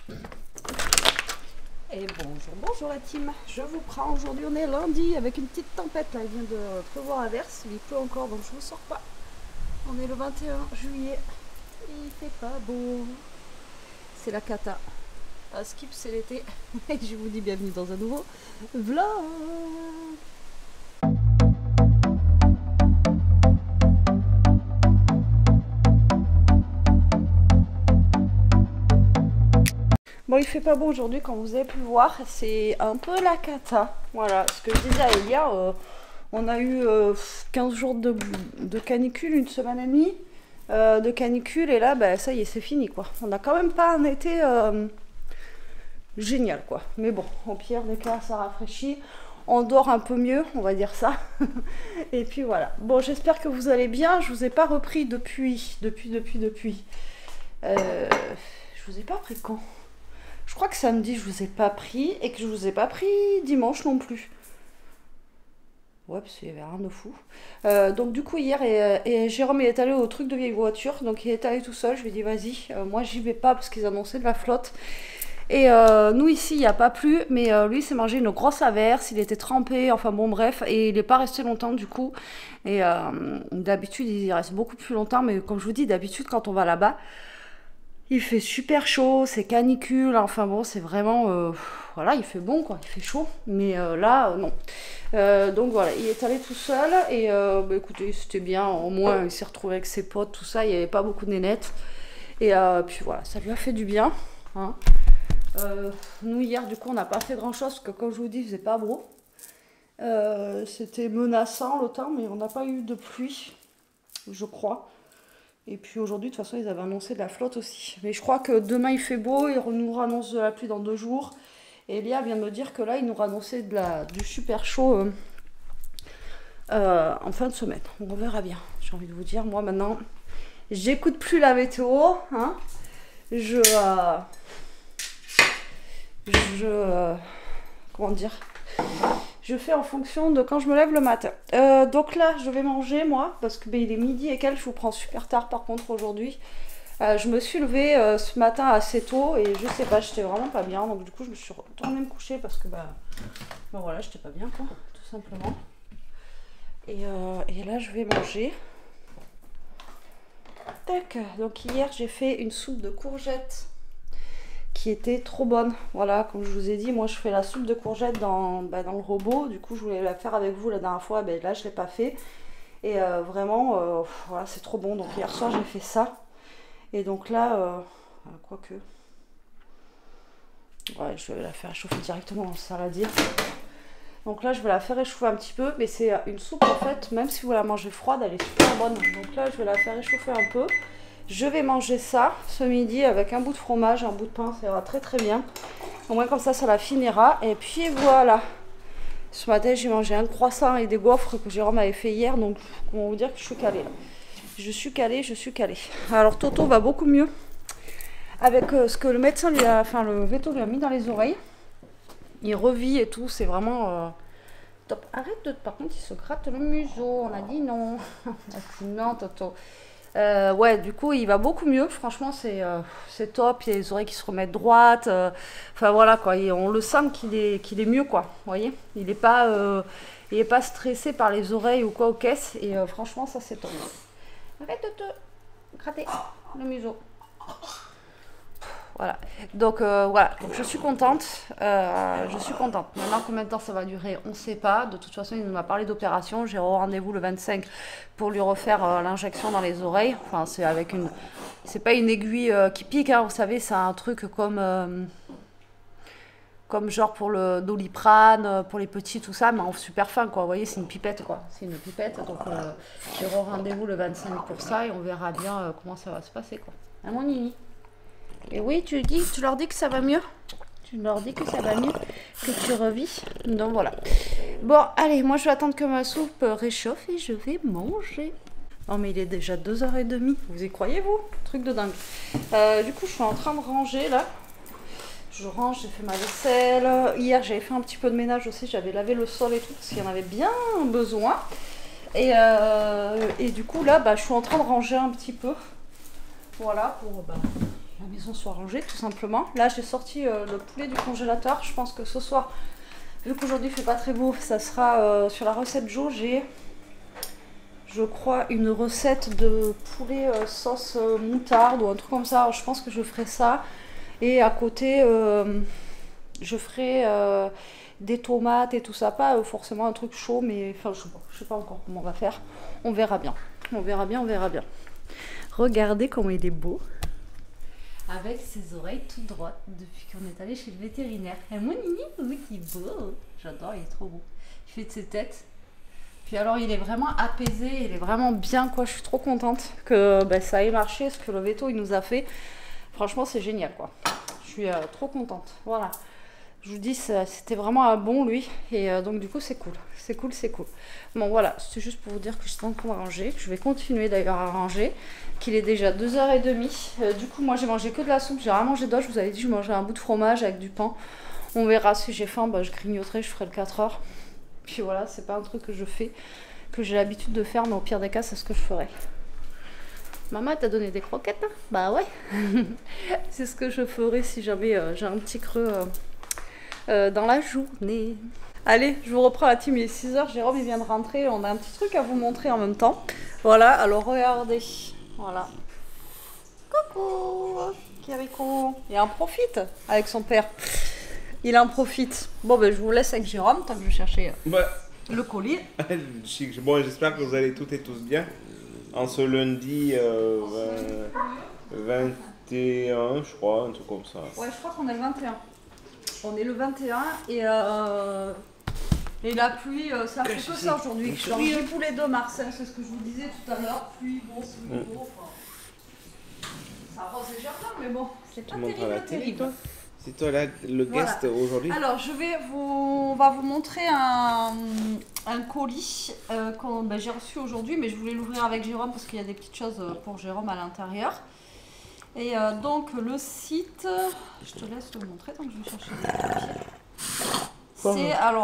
Et bonjour, bonjour la team. Je vous prends aujourd'hui, on est lundi avec une petite tempête là, il vient de pleuvoir à verse, il pleut encore donc je ne sors pas. On est le 21 juillet, il fait pas beau, c'est la cata. À skip c'est l'été et je vous dis bienvenue dans un nouveau vlog. Bon, il fait pas beau aujourd'hui, comme vous avez pu le voir, c'est un peu la cata. Voilà, ce que je disais à Elia, on a eu 15 jours de canicule, une semaine et demie de canicule, et là, bah, ça y est, c'est fini, quoi. On n'a quand même pas un été génial, quoi. Mais bon, au pire des cas, ça rafraîchit. On dort un peu mieux, on va dire ça. Et puis voilà. Bon, j'espère que vous allez bien. Je vous ai pas repris depuis. Je vous ai pas pris quand? Je crois que samedi, je vous ai pas pris et que je vous ai pas pris dimanche non plus. Ouais, parce qu'il y avait rien de fou. Donc du coup, hier, et Jérôme il est allé au truc de vieille voiture. Donc il est allé tout seul. Je lui ai dit, vas-y, moi j'y vais pas parce qu'ils annonçaient de la flotte. Et nous ici, il n'y a pas plu. Mais lui, il s'est mangé une grosse averse. Il était trempé. Enfin bon, bref. Et il n'est pas resté longtemps du coup. Et d'habitude, il reste beaucoup plus longtemps. Mais comme je vous dis, d'habitude, quand on va là-bas, il fait super chaud, c'est canicule, enfin bon, c'est vraiment... voilà, il fait bon, quoi, il fait chaud, mais là, non. Donc voilà, il est allé tout seul, et bah, écoutez, c'était bien, au moins, il s'est retrouvé avec ses potes, tout ça, il n'y avait pas beaucoup de nénettes. Et puis voilà, ça lui a fait du bien. Hein. Nous, hier, du coup, on n'a pas fait grand-chose, parce que comme je vous dis, il faisait pas beau. C'était menaçant le temps, mais on n'a pas eu de pluie, je crois. Et puis aujourd'hui, de toute façon, ils avaient annoncé de la flotte aussi. Mais je crois que demain, il fait beau. Ils nous annoncent de la pluie dans 2 jours. Et Elia vient de me dire que là, ils nous annonçaient du super chaud en fin de semaine. On verra bien. J'ai envie de vous dire, moi, maintenant, j'écoute plus la météo. Hein. Comment dire? Je fais en fonction de quand je me lève le matin. Donc là, je vais manger, moi, parce que il est midi et quelques, je vous prends super tard par contre aujourd'hui. Je me suis levée ce matin assez tôt et je sais pas, j'étais vraiment pas bien. Donc du coup, je me suis retournée me coucher parce que, ben voilà, j'étais pas bien, quoi, tout simplement. Et là, je vais manger. Tac. Donc hier, j'ai fait une soupe de courgettes qui était trop bonne. Voilà, comme je vous ai dit, moi je fais la soupe de courgettes dans le robot. Du coup, je voulais la faire avec vous la dernière fois. Là, je ne l'ai pas fait. Et vraiment, voilà, c'est trop bon. Donc hier soir, j'ai fait ça. Et donc là, quoique... Ouais, je vais la faire chauffer directement, ça va dire. Donc là, je vais la faire réchauffer un petit peu. Mais c'est une soupe, en fait, même si vous la mangez froide, elle est super bonne. Donc là, je vais la faire réchauffer un peu. Je vais manger ça ce midi avec un bout de fromage, un bout de pain, ça ira très très bien. Au moins comme ça la finira. Et puis voilà. Ce matin, j'ai mangé un croissant et des gaufres que Jérôme avait fait hier. Donc, comment vous dire que je suis calée là. Je suis calée. Alors, Toto va beaucoup mieux avec ce que le médecin lui a... Enfin, le véto lui a mis dans les oreilles. Il revit et tout, c'est vraiment... top. Arrête de... Par contre, il se gratte le museau. On a dit non. On a dit non, Toto. Ouais, du coup, il va beaucoup mieux. Franchement, c'est top. Il y a les oreilles qui se remettent droites. Enfin, voilà, quoi. Et on le sent qu'il est mieux, quoi. Vous voyez? Il n'est pas stressé par les oreilles ou quoi aux caisses. Et franchement, ça, c'est top. Arrête de te gratter le museau. Voilà. Donc, voilà. Donc, je suis contente. Maintenant, combien de temps ça va durer, on ne sait pas. De toute façon, il nous a parlé d'opération. J'ai rendez-vous le 25 pour lui refaire l'injection dans les oreilles. Enfin, c'est avec une... C'est pas une aiguille qui pique, hein, vous savez, c'est un truc comme genre pour le Doliprane, pour les petits, tout ça, mais en super fin, quoi. Vous voyez, c'est une pipette, quoi. C'est une pipette. Donc, j'ai rendez-vous le 25 pour ça et on verra bien comment ça va se passer, quoi. Hein, mon Nini? Et oui, tu leur dis que ça va mieux. Tu leur dis que ça va mieux, que tu revis. Donc voilà. Bon, allez, moi je vais attendre que ma soupe réchauffe et je vais manger. Non mais il est déjà 2h30. Vous y croyez, vous? Truc de dingue. Du coup, je suis en train de ranger là. Je range, j'ai fait ma vaisselle. Hier, j'avais fait un petit peu de ménage aussi. J'avais lavé le sol et tout parce qu'il y en avait bien besoin. Et du coup, là, je suis en train de ranger un petit peu. Voilà, pour... la maison soit rangée tout simplement. Là j'ai sorti le poulet du congélateur. Je pense que ce soir, vu qu'aujourd'hui il fait pas très beau, ça sera sur la recette Jo. J'ai, je crois, une recette de poulet sauce moutarde ou un truc comme ça. Alors, je pense que je ferai ça. Et à côté, je ferai des tomates et tout ça. Pas forcément un truc chaud, mais enfin, je sais pas encore comment on va faire. On verra bien. On verra bien, on verra bien. Regardez comment il est beau. Avec ses oreilles toutes droites depuis qu'on est allé chez le vétérinaire. Et mon Nini, oui, il est beau. J'adore, il est trop beau. Il fait de ses têtes. Puis alors, il est vraiment apaisé, il est vraiment bien, quoi. Je suis trop contente que ça ait marché, ce que le veto il nous a fait. Franchement, c'est génial, quoi. Je suis trop contente. Voilà. Je vous dis, c'était vraiment un bon, lui. Et donc, du coup, c'est cool. C'est cool, c'est cool. Bon, voilà. C'était juste pour vous dire que j'étais en train de ranger. Je vais continuer d'ailleurs à ranger. Qu'il est déjà 2h30. Du coup, moi, j'ai mangé que de la soupe. J'ai rien mangé d'autre. Je vous avais dit, je mangeais un bout de fromage avec du pain. On verra si j'ai faim. Je grignoterai. Je ferai le 4h. Puis voilà, c'est pas un truc que je fais, que j'ai l'habitude de faire. Mais au pire des cas, c'est ce que je ferai. Maman, t'as donné des croquettes, hein? Bah ouais. C'est ce que je ferai si jamais j'ai un petit creux dans la journée. Allez, je vous reprends la team, il est 6h, Jérôme il vient de rentrer, on a un petit truc à vous montrer en même temps. Voilà, alors regardez, voilà. Coucou Kirikou, il en profite avec son père. Il en profite. Bon je vous laisse avec Jérôme, tant que je cherchais le colis. Bon, j'espère que vous allez toutes et tous bien. En ce lundi 21, je crois, un truc comme ça. Ouais, je crois qu'on est le 21. On est le 21 et la pluie, ça fait que ça aujourd'hui. J'ai poulet de Mars, c'est ce que je vous disais tout à l'heure. Pluie, bon, c'est beau, enfin, ça arrose les jardins, mais bon, c'est pas terrible. C'est toi là, le guest aujourd'hui. Alors, on va vous montrer un colis que j'ai reçu aujourd'hui, mais je voulais l'ouvrir avec Jérôme parce qu'il y a des petites choses pour Jérôme à l'intérieur. Et donc le site, je te laisse le montrer tant que je vais chercher les papiers.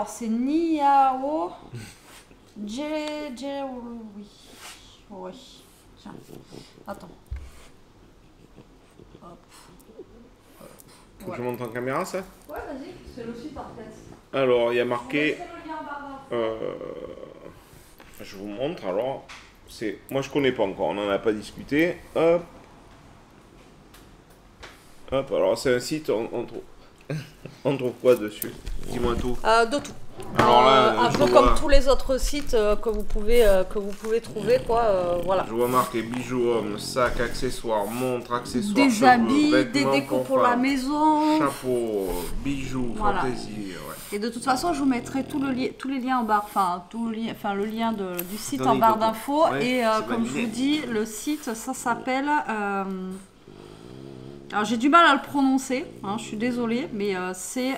C'est Niao oui. Tiens, attends. Hop. Faut que je monte en caméra ça? Ouais, vas-y, c'est le site en fait. Alors, il y a marqué. Je vous montre alors. Moi je connais pas encore, on n'en a pas discuté. Hop. Hop, alors c'est un site, on trouve quoi dessus? Dis-moi tout. De tout. Alors là, un peu comme tous les autres sites que vous pouvez trouver, quoi. Voilà. Je vois marqué bijoux hommes, sacs, accessoires, montres, accessoires, des cheveux, habits, vêtements des décos pour la maison, chapeaux, bijoux, voilà. fantaisie. Ouais. Et de toute façon, je vous mettrai tous les liens en barre, le lien du site en barre d'infos. Ouais, et comme je vous dis, le site, ça s'appelle. Alors j'ai du mal à le prononcer, hein, je suis désolée, mais c'est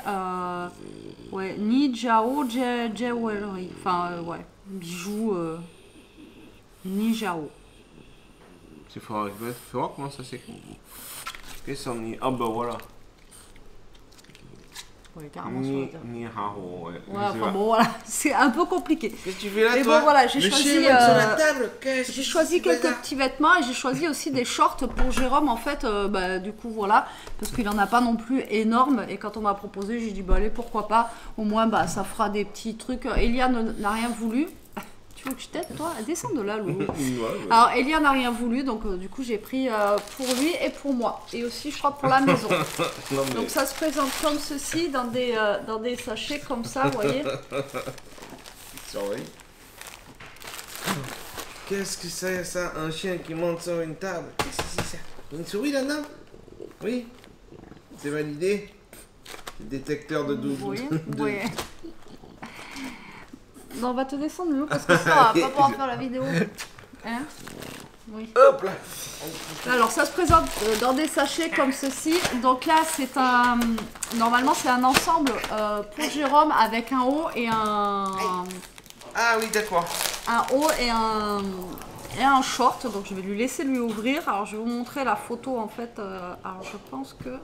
Nijao Jewelry, bijoux Nijao. C'est fort comment ça s'écrit? Qu'est-ce qu'on dit? Ah bah voilà. Ouais, carrément sur le terme. Nihao, ouais. Ouais, enfin bon, voilà, c'est un peu compliqué. Qu'est-ce que tu fais là, mais toi? bon, voilà, j'ai choisi quelques là petits vêtements et j'ai choisi aussi des shorts pour Jérôme, en fait, du coup, voilà, parce qu'il en a pas non plus énorme. Et quand on m'a proposé, j'ai dit, allez, pourquoi pas, au moins, ça fera des petits trucs. Eliane n'a rien voulu. Tu veux que je t'aide, toi? Descends de là, Loulou. Ouais. Alors, Elia n'a rien voulu, donc du coup, j'ai pris pour lui et pour moi. Et aussi, je crois, pour la maison. Non, mais... Donc, ça se présente comme ceci, dans des sachets comme ça, vous voyez. Qu'est-ce que c'est, ça? Un chien qui monte sur une table? Qu'est-ce que c'est ça? Une souris, là-dedans? Oui. C'est validé? Détecteur de double. Oui. Non, on va te descendre, Loulou, parce que ça, on va pas pouvoir faire la vidéo. Hein? Oui. Hop là. Alors, ça se présente dans des sachets comme ceci. Donc là, c'est un... Normalement, c'est un ensemble pour Jérôme avec un haut et un... Ah oui, d'accord. Un haut et un short. Donc, je vais lui laisser lui ouvrir. Alors, je vais vous montrer la photo, en fait. Alors, je pense que...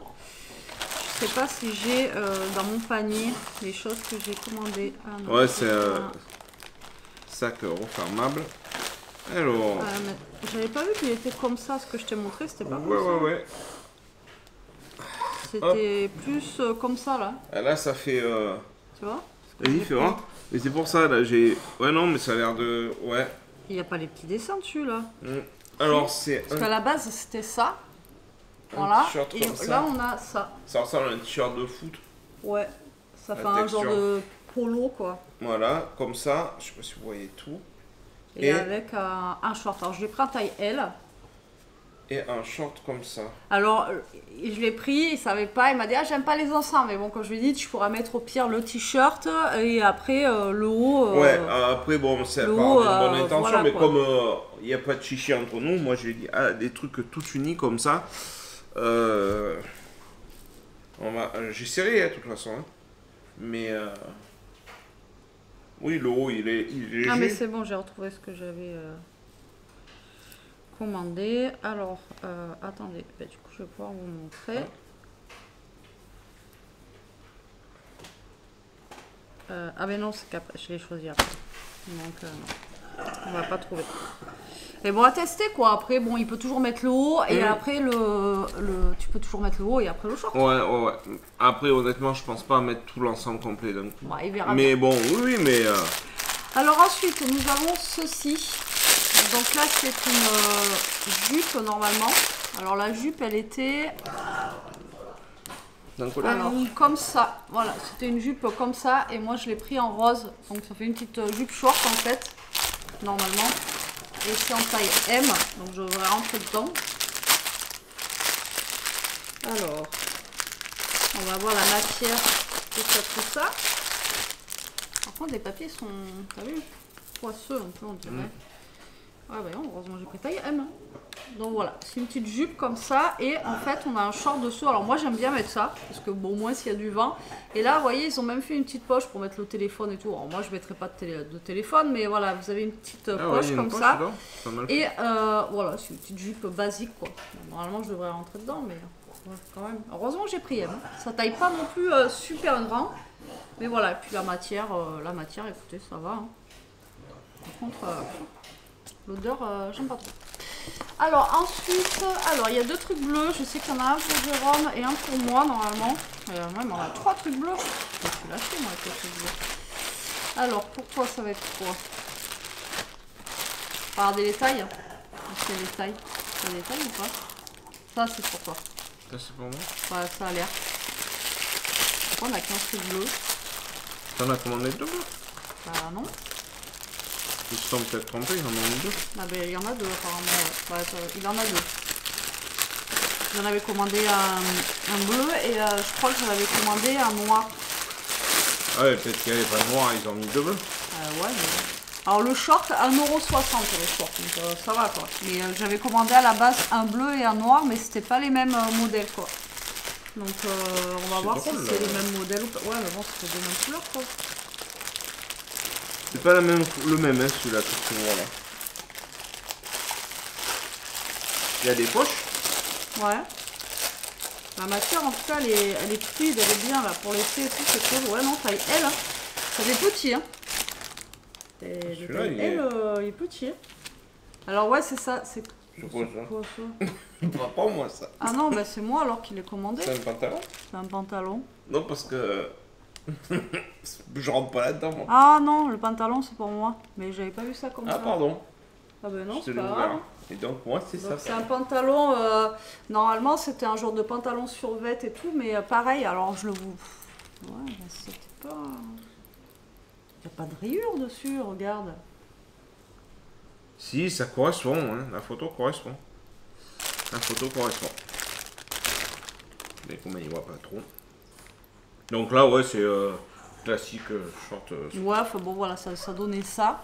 Je sais pas si j'ai dans mon panier les choses que j'ai commandées. Ah, non, ouais, c'est un sac refermable. Alors. J'avais pas vu qu'il était comme ça, ce que je t'ai montré, c'était pas comme ça. Ouais. c'était plus comme ça là. Ah, là, ça fait... Tu vois? Vas-y, fais voir. Mais c'est pour ça, là, j'ai... Ouais, non, mais ça a l'air de... Ouais. Il n'y a pas les petits dessins dessus là. Alors, c'est... Parce qu'à la base, c'était ça. Voilà. t-shirt Et comme là, ça. on a ça. Ça ressemble à un t-shirt de foot. Ouais. Ça fait La un texture. genre de polo quoi. Voilà, comme ça. Je sais pas si vous voyez tout. Et avec un short. Alors, je l'ai pris en taille L. Et un short comme ça. Alors, je l'ai pris, il savait pas, il m'a dit ah j'aime pas les ensembles, mais bon quand je lui ai dit tu pourras mettre au pire le t-shirt et après le haut. Ouais, après bon c'est le par haut, une bonne intention, voilà, mais quoi. comme il n'y a pas de chichi entre nous, moi je lui ai dit des trucs tout unis comme ça. J'essaierai de toute façon, hein. Mais oui le haut il est léger. Ah mais c'est bon, j'ai retrouvé ce que j'avais commandé. Alors, attendez, bah, du coup je vais pouvoir vous montrer. Ah mais non, c'est qu'après, je l'ai choisi après. Donc non, on va pas trouver. Et bon, à tester quoi. Après, bon, il peut toujours mettre le haut et après tu peux toujours mettre le haut et après le short. Ouais. Après honnêtement je pense pas à mettre tout l'ensemble complet d'un coup. Ouais, il verra Mais bien. bon, oui, mais... Alors ensuite, nous avons ceci. Donc là, c'est une jupe normalement. Alors la jupe, elle était comme ça. Voilà, c'était une jupe comme ça et moi je l'ai pris en rose. Donc ça fait une petite jupe short en fait, normalement. Et c'est en taille M, donc je devrais rentrer dedans. Alors, on va voir la matière, tout ça. Par contre, les papiers sont, t'as vu, poisseux un peu, on dirait. Ouais, voyons, heureusement j'ai pris taille M. Donc voilà, c'est une petite jupe comme ça. Et en fait, on a un short dessous. Alors moi, j'aime bien mettre ça. Parce que bon, au moins, s'il y a du vent. Et là, vous voyez, ils ont même fait une petite poche pour mettre le téléphone et tout. Alors moi, je ne mettrai pas de téléphone. Mais voilà, vous avez une petite poche comme ça. Et voilà, c'est une petite jupe basique, quoi. Bon, normalement, je devrais rentrer dedans. Mais ouais, quand même. Heureusement, j'ai pris M. Ça taille pas non plus super grand. Mais voilà, et puis la matière, écoutez, ça va. Hein. Par contre... l'odeur, j'aime pas trop. Alors ensuite, il y a deux trucs bleus. Je sais qu'il y en a un pour Jérôme et un pour moi normalement. Même on a trois trucs bleus. Je me suis lâchée moi avec les trucs bleus. Alors pour toi ça va être quoi? Regardez les tailles. Est-ce qu'il y a des tailles? Il y a des tailles ou pas? Ça c'est pour toi. Ça c'est pour moi? Ouais, ça a l'air. Pourquoi on a 15 trucs bleus? T'en as commandé deux? Bah non. Ils se sont peut-être trompés, ils en ont mis deux. Ah ben il y en a deux apparemment. Ouais, il en a deux. J'en avais commandé un bleu et je crois que j'en avais commandé un noir. Ah ouais, peut-être qu'il n'y avait pas de noir, ils ont mis deux bleus. Ouais, mais... Alors le short, 1,60€ le short, donc ça va quoi. Mais j'avais commandé à la base un bleu et un noir, mais c'était pas les mêmes modèles quoi. Donc on va voir si c'est les mêmes modèles ou pas. Ouais, mais bon, c'était des mêmes couleurs quoi. C'est pas le même hein, celui-là, tout ce noir là. Il y a des poches. Ouais. La matière en tout cas elle est fluide, elle est bien là pour l'été et tout, c'est cool. Ouais non, taille L. Hein. Ça fait petit hein. Celui-là il est petit. Hein. Alors ouais c'est ça, c'est quoi ça? Pas moi ça. Ah non, bah c'est moi alors qu'il est commandé. C'est un pantalon? C'est un pantalon. Non parce que je rentre pas là-dedans moi. Ah non, le pantalon c'est pour moi. Mais j'avais pas vu ça comme ça. Ah pardon. Ah ben non, Je c'est te pas l'ai grave. ouvert. Et donc moi c'est ça. C'est un pantalon, normalement c'était un genre de pantalon survêt et tout, mais pareil, alors je le vous... Ouais, c'était pas... Il n'y a pas de rayures dessus, regarde. Si, ça correspond, hein. La photo correspond. La photo correspond. Mais comme il voit pas trop. Donc là, ouais, c'est classique short. Ouais, enfin bon voilà, ça donnait ça.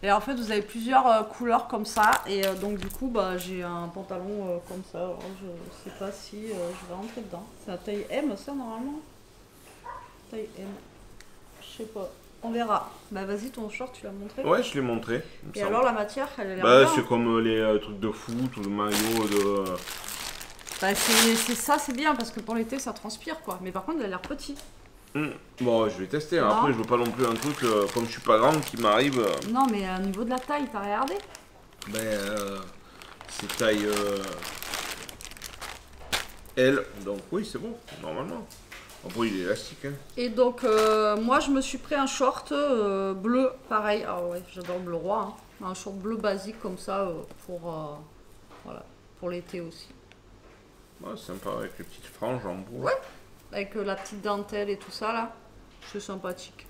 Et en fait, vous avez plusieurs couleurs comme ça. Et donc du coup, bah, j'ai un pantalon comme ça. Alors, je sais pas si je vais rentrer dedans. C'est la taille M ça normalement. Taille M. Je sais pas. On verra. Bah vas-y, ton short, tu l'as montré? Ouais, je l'ai montré. Et alors la matière, elle a l'air bah, bien. c'est comme les trucs de foot ou le maillot de... Bah c'est ça, c'est bien parce que pour l'été ça transpire quoi. Mais par contre, elle a l'air petit. Bon, je vais tester. Non. Après, je veux pas non plus un truc comme je suis pas grande qui m'arrive. Non, mais au niveau de la taille, t'as regardé? Ben, c'est taille. L, donc oui, c'est bon, normalement. Après, il est élastique. Hein. Et donc, moi, je me suis pris un short bleu, pareil. Ah ouais, j'adore le bleu roi. Hein. Un short bleu basique comme ça voilà, pour l'été aussi. Ouais, sympa avec les petites franges en bois. Ouais, avec la petite dentelle et tout ça là. C'est sympathique.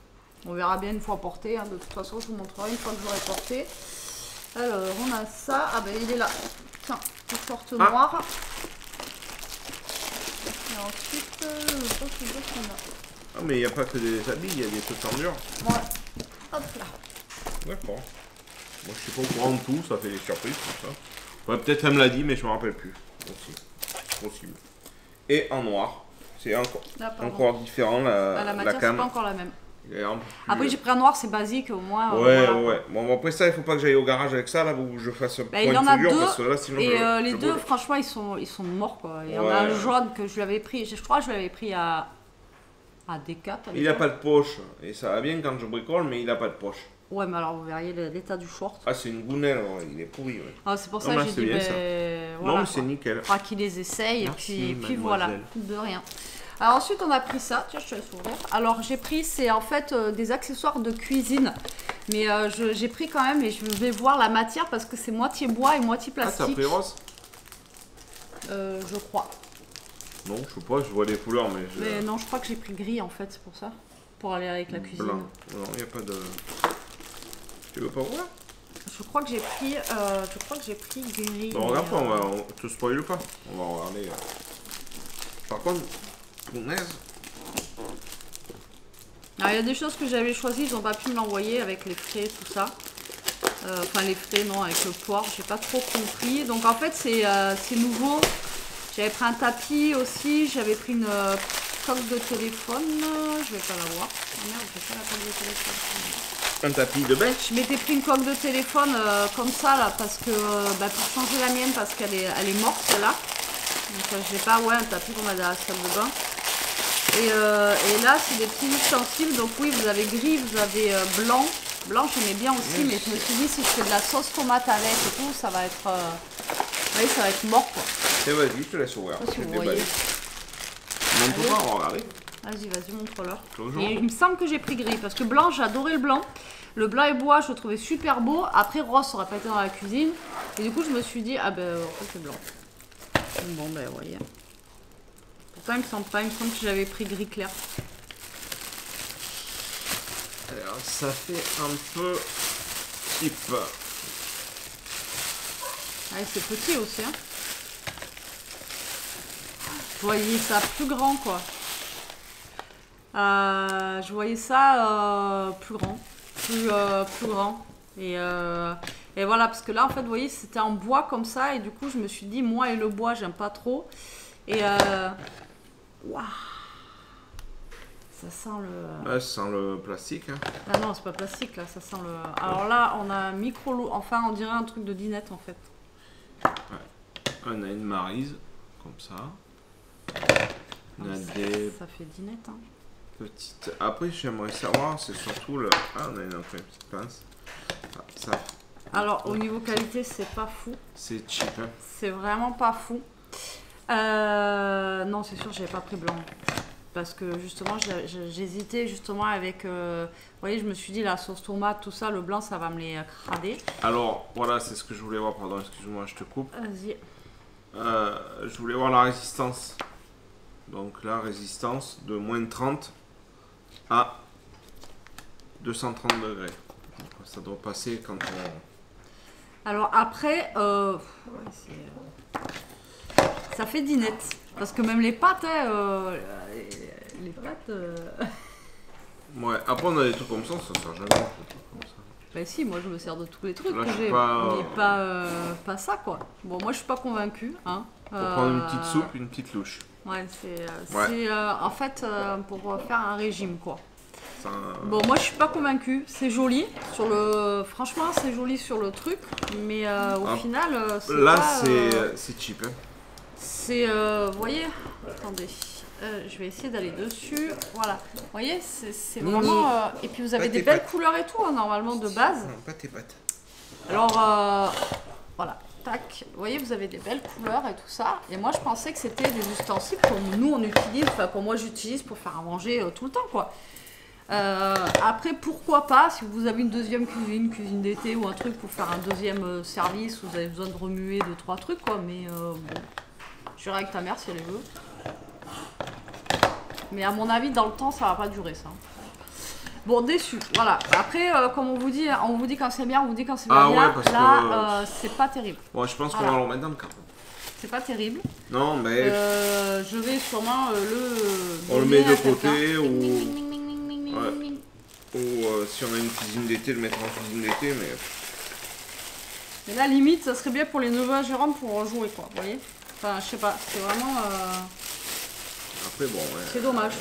On verra bien une fois porté. Hein. De toute façon, je vous montrerai une fois que j'aurai porté. Alors, on a ça. Ah ben, il est là. Tiens, le short noir. Et ensuite, je pense qu'on a. Ah, mais il n'y a pas que des habits, il y a des trucs en dur. Ouais. Hop là. D'accord. Moi, je suis pas au courant de tout, ça fait des surprises, tout ça. Ouais, peut-être elle me l'a dit, mais je me rappelle plus. Aussi. Possible. Et en noir. C'est encore différent, la matière, c'est cam. pas encore la même. Il est un peu plus... Après, j'ai pris un noir, c'est basique, au moins. Ouais, voilà. ouais. Bon, après ça, il faut pas que j'aille au garage avec ça, là, où je fasse un Il y en point a de dur, deux, parce que là, sinon et je les deux, brûle. franchement, ils sont morts, quoi. Il y en a Ouais. un jaune que je lui avais pris, je crois que je l'avais pris à D4. Il a pas de poche, et ça va bien quand je bricole, mais il a pas de poche. Ouais, mais alors, vous verriez l'état du short. Ah, c'est une gounelle, ouais, il est pourri, ouais. Ah, c'est pour ça Non, que là, j'ai c'est dit, bien, ça. voilà, Non, mais c'est quoi. nickel. Faudra qu'ils les essayent, Merci, et puis voilà, mademoiselle. de rien. Alors ensuite, on a pris ça, tiens, je te laisse ouvrir. Alors, j'ai pris, c'est en fait des accessoires de cuisine. Mais j'ai pris quand même, et je vais voir la matière parce que c'est moitié bois et moitié Ah, plastique. t'as pris rose? Je crois. Non, je sais pas, je vois des couleurs, mais... Mais non, je crois que j'ai pris gris en fait, c'est pour ça. Pour aller avec la cuisine. Blanc. Non, il n'y a pas de... Tu veux pas voir? Je crois que j'ai pris, gris. Bon, regarde pas, on te spoil pas. On va regarder. Par contre, punaise. Alors, il y a des choses que j'avais choisies, ils n'ont pas pu me l'envoyer avec les frais, tout ça. Enfin, les frais, non, avec le port, j'ai pas trop compris. Donc, en fait, c'est nouveau. J'avais pris un tapis aussi, j'avais pris une coque de téléphone. Je vais pas la voir. Oh merde, j'ai pas la coque de téléphone. Un tapis de bain? Je m'étais pris une coque de téléphone comme ça, là, parce que, pour changer la mienne, parce qu'elle elle est morte, celle-là. Donc, j'ai pas, un tapis qu'on a dans la salle de bain. Et là, c'est des petits ustensiles. Donc oui, vous avez gris, vous avez blanc. Blanc, j'aimais bien aussi, mais je me suis dit, si je fais de la sauce tomate avec et tout, ça va être, oui, ça va être mort, quoi. Et vas-y, je te laisse ouvrir. Je sais pas si vous voyez. Montre pas, on va regarder. Vas-y, montre-leur. Toujours. Et il me semble que j'ai pris gris, parce que blanc, j'adorais le blanc. Le blanc et bois, je le trouvais super beau. Après, rose, ça aurait pas été dans la cuisine. Et du coup, je me suis dit, ah ben, en fait, c'est blanc. Bon, ben, vous voyez. Pourtant, il me semble pas, il me semble que j'avais pris gris clair. Alors, ça fait un peu type. Ouais, c'est petit aussi, hein. Je voyais ça plus grand, quoi. Je voyais ça plus grand. Plus grand. Et voilà, parce que là, en fait, vous voyez, c'était en bois comme ça. Et du coup, je me suis dit, moi et le bois, j'aime pas trop. Et waouh, ça sent le... Ouais, ça sent le plastique. Hein. Ah non, c'est pas plastique, là, ça sent le... Alors là, on a un micro... Enfin, on dirait un truc de dinette, en fait. Ouais. On a une maryse, comme ça. On a des Ça fait dinette, hein. petites... Après, j'aimerais savoir, c'est surtout le... Ah, on a une autre petite pince. Ah, ça, Alors, au niveau qualité, c'est pas fou. c'est cheap. Hein. C'est vraiment pas fou. Non, c'est sûr, j'avais pas pris blanc. Parce que justement, j'hésitais justement avec... vous voyez, je me suis dit, la sauce tomate, tout ça, le blanc, ça va me les crader. Alors, voilà, c'est ce que je voulais voir. Pardon, excuse-moi, je te coupe. Vas-y. Je voulais voir la résistance. Donc, la résistance de moins 30 à 230 degrés. Donc, ça doit passer quand on... Alors après, ça fait dinette. Parce que même les pâtes, hein, les pâtes... Ouais, après on a des trucs comme ça sert jamais. Des trucs comme ça. Bah si, moi je me sers de tous les trucs Là, que je suis j'ai, pas, mais pas ça, quoi. Bon, moi je suis pas convaincue, hein. Pour prendre une petite soupe, une petite louche. Ouais, c'est Ouais. en fait pour faire un régime, quoi. Ça, Bon, moi je suis pas convaincue. C'est joli sur le, franchement c'est joli sur le truc, mais au final c'est là, pas, c'est cheap. Hein. c'est, vous voyez, attendez, je vais essayer d'aller dessus. Voilà, vous voyez, c'est Mimi. vraiment. Et puis vous avez Pas des tes belles pattes. couleurs et tout, hein, normalement de base. Non, pas tes pattes. Alors voilà, tac. Vous voyez, vous avez des belles couleurs et tout ça. Et moi, je pensais que c'était des ustensiles comme nous, on utilise, enfin, comme moi, j'utilise pour faire à manger tout le temps, quoi. Après, pourquoi pas, si vous avez une deuxième cuisine d'été ou un truc pour faire un deuxième service, vous avez besoin de remuer 2-3 trucs, quoi. Mais bon, je dirais avec ta mère si elle veut. Mais à mon avis, dans le temps, ça va pas durer, ça. Bon, déçu, voilà. Après, comme on vous dit quand c'est bien, on vous dit quand c'est pas bien. Ouais, là, c'est pas terrible. Bon, je pense qu'on voilà. va le remettre dans le carton. C'est pas terrible. Non, mais... je vais sûrement on le met de côté ou... Ouais. Ou si on a une cuisine d'été, le mettre en cuisine d'été, mais là, limite, ça serait bien pour les neveux à Jérôme pour jouer, quoi, vous voyez. Enfin, je sais pas, c'est vraiment... Après, bon, ouais. C'est dommage.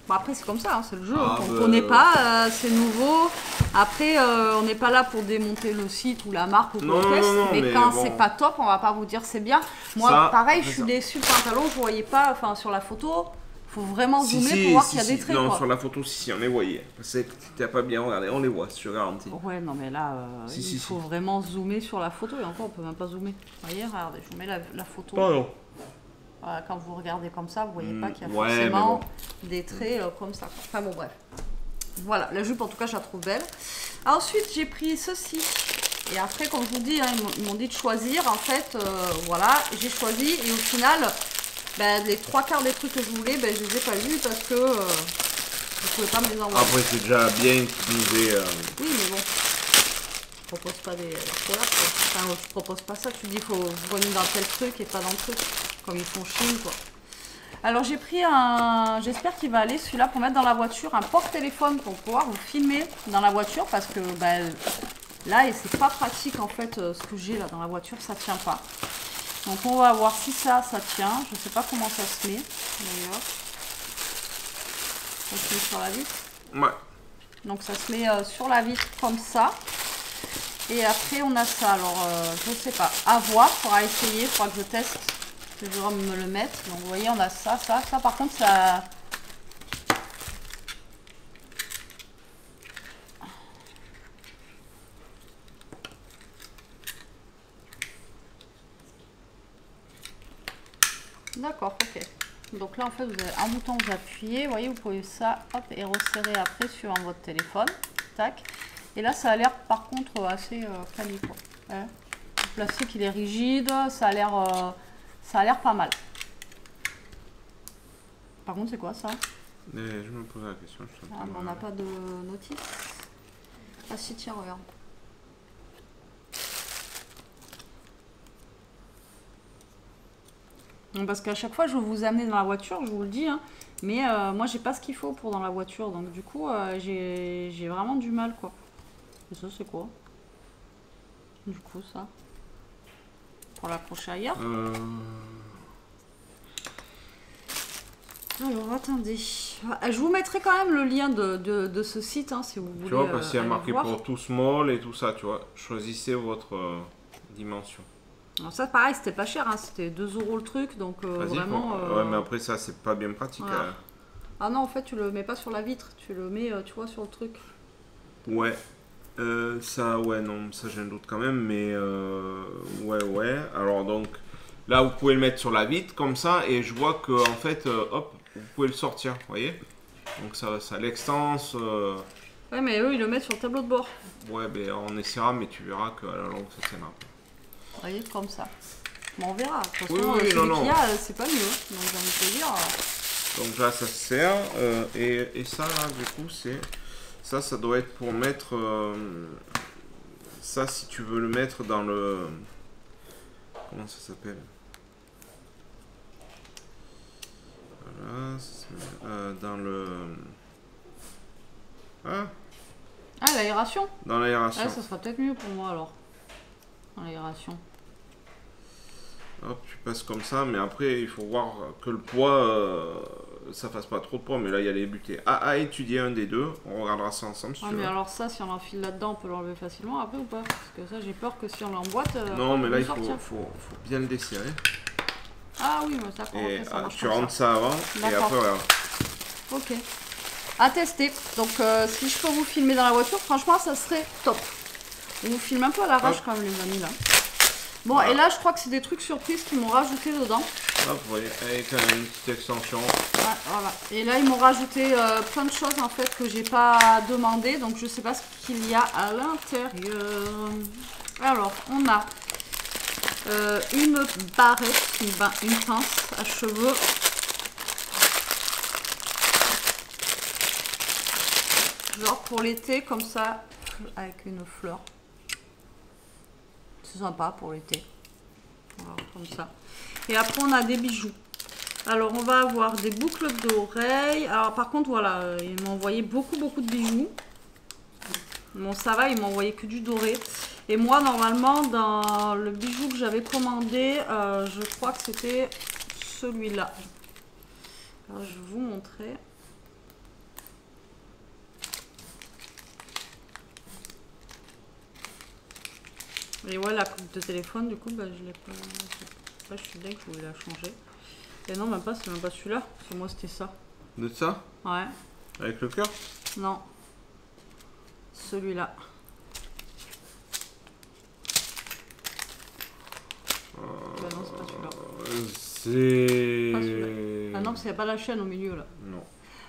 Bon, après, c'est comme ça, hein, c'est le jeu. On ne connaît pas, c'est nouveau. Après, on n'est pas là pour démonter le site ou la marque ou quoi test. Mais quand bon, c'est pas top, on va pas vous dire c'est bien. Moi, ça, pareil, je suis déçue. Le pantalon, je voyais pas, enfin, sur la photo. Faut vraiment zoomer pour voir qu'il y a des traits. Non, quoi. Sur la photo, si, on les voyait. C'est que tu n'as pas bien regardé, on les voit, je garantis. Ouais, non, mais là, il faut vraiment zoomer sur la photo. Et encore, on peut même pas zoomer. Vous voyez, regardez, je vous mets la photo. Pardon. Voilà, quand vous regardez comme ça, vous voyez pas qu'il y a forcément des traits comme ça. Enfin bon, bref. Voilà, la jupe, en tout cas, je la trouve belle. Ensuite, j'ai pris ceci. Et après, comme je vous dis, hein, ils m'ont dit de choisir. En fait, voilà, j'ai choisi. Et au final... Ben, les 3/4 des trucs que je voulais, ben, je les ai pas vus parce que je ne pouvais pas me les envoyer. Après, c'est déjà bien qu'ils nous aient... Oui, mais bon, je propose pas des collabs. Enfin, tu proposes pas ça, tu dis faut vous revenir dans tel truc et pas dans le truc, comme ils font Chine, quoi. Alors, j'ai pris un... J'espère qu'il va aller, celui-là, pour mettre dans la voiture, un porte-téléphone pour pouvoir vous filmer dans la voiture parce que ben, là, et c'est pas pratique, en fait, ce que j'ai là dans la voiture, ça tient pas. Donc on va voir si ça tient. Je ne sais pas comment ça se met d'ailleurs. Ça se met sur la vitre. Ouais. Donc ça se met sur la vitre comme ça. Et après on a ça. Alors je ne sais pas. À voir, il faudra essayer, il faudra que je teste. Je vais me le mettre. Donc vous voyez on a ça. Ça par contre ça... D'accord, ok. Donc là, en fait, vous avez un bouton, vous appuyez. Vous voyez, vous pouvez ça, hop, et resserrer après sur votre téléphone. Tac. Et là, ça a l'air, par contre, assez quali, quoi. Ouais. Le plastique, il est rigide. Ça a l'air pas mal. Par contre, c'est quoi, ça? Je me pose la question. Ah, on n'a pas de notice. Ah si, tiens, regarde. Parce qu'à chaque fois, je vais vous amener dans la voiture, je vous le dis, hein, mais moi, j'ai pas ce qu'il faut pour dans la voiture, donc du coup, j'ai vraiment du mal, quoi. Et ça, c'est quoi? Du coup, ça. Pour l'accrocher ailleurs. Alors, attendez. Je vous mettrai quand même le lien de ce site, hein, si vous voulez. Tu vois, parce qu'il y a marqué voir. pour tout small et tout ça, tu vois. Choisissez votre dimension. Alors ça, pareil, c'était pas cher, hein, c'était 2 € le truc, donc vraiment... Ouais, mais après ça, c'est pas bien pratique. Voilà. Ah non, en fait, tu le mets pas sur la vitre, tu le mets, tu vois, sur le truc. Ouais. Ça, ouais, non, ça j'ai un doute quand même, mais ouais. Alors donc, là, vous pouvez le mettre sur la vitre, comme ça, et je vois que, en fait, hop, vous pouvez le sortir, vous voyez. Donc ça l'extense. Ouais, mais eux, ils le mettent sur le tableau de bord. Ouais, ben on essaiera, mais tu verras qu'à la longue, ça tiendra pas. Vous voyez, comme ça. Bon, on verra. De toute façon, Oui, celui qu'il y a, c'est pas mieux. Donc, j'ai envie de te dire. Donc là, ça sert. Et ça, là, du coup, c'est... Ça doit être pour mettre... ça, si tu veux le mettre dans le... Comment ça s'appelle? Voilà, ça dans le... Ah, l'aération? Dans l'aération. Ah, ça sera peut-être mieux pour moi, alors. Dans l'aération. Hop, tu passes comme ça, mais après, il faut voir que le poids, ça fasse pas trop de poids, mais là, il y a les butées. À étudier un des deux, on regardera ça ensemble si tu veux. Mais alors ça, si on l'enfile là-dedans, on peut l'enlever facilement après ou pas? Parce que ça, j'ai peur que si on l'emboîte... non, mais là, il faut bien le desserrer. Ah oui, mais ça, et ça marche tu rentres ça avant, et après, regarde. Ok. À tester. Donc, si je peux vous filmer dans la voiture, franchement, ça serait top. On vous filme un peu à l'arrache quand même, les amis, là. Bon, voilà. Et là, je crois que c'est des trucs surprises qu'ils m'ont rajouté dedans. Hop, vous voyez, avec une petite extension. Ouais, voilà. Et là, ils m'ont rajouté plein de choses en fait que j'ai pas demandé. Donc, je sais pas ce qu'il y a à l'intérieur. Alors, on a une barrette, une pince à cheveux. Genre pour l'été, comme ça, avec une fleur. C'est sympa pour l'été. Voilà, comme ça. Et après, on a des bijoux. Alors, on va avoir des boucles d'oreilles. Alors, par contre, voilà, ils m'ont envoyé beaucoup de bijoux. Bon, ça va, ils m'ont envoyé que du doré. Et moi, normalement, dans le bijou que j'avais commandé, je crois que c'était celui-là. Alors, je vais vous montrer. Et ouais, la coupe de téléphone, du coup, bah, je l'ai pas. Je suis dingue, je voulais la changer. Et non, même pas, c'est même pas celui-là. Parce que moi, c'était ça. De ça? Ouais. Avec le cœur? Non. Celui-là. Bah non, c'est pas celui-là. C'est... Pas celui-là. Ah non, parce qu'il n'y a pas la chaîne au milieu, là. Non.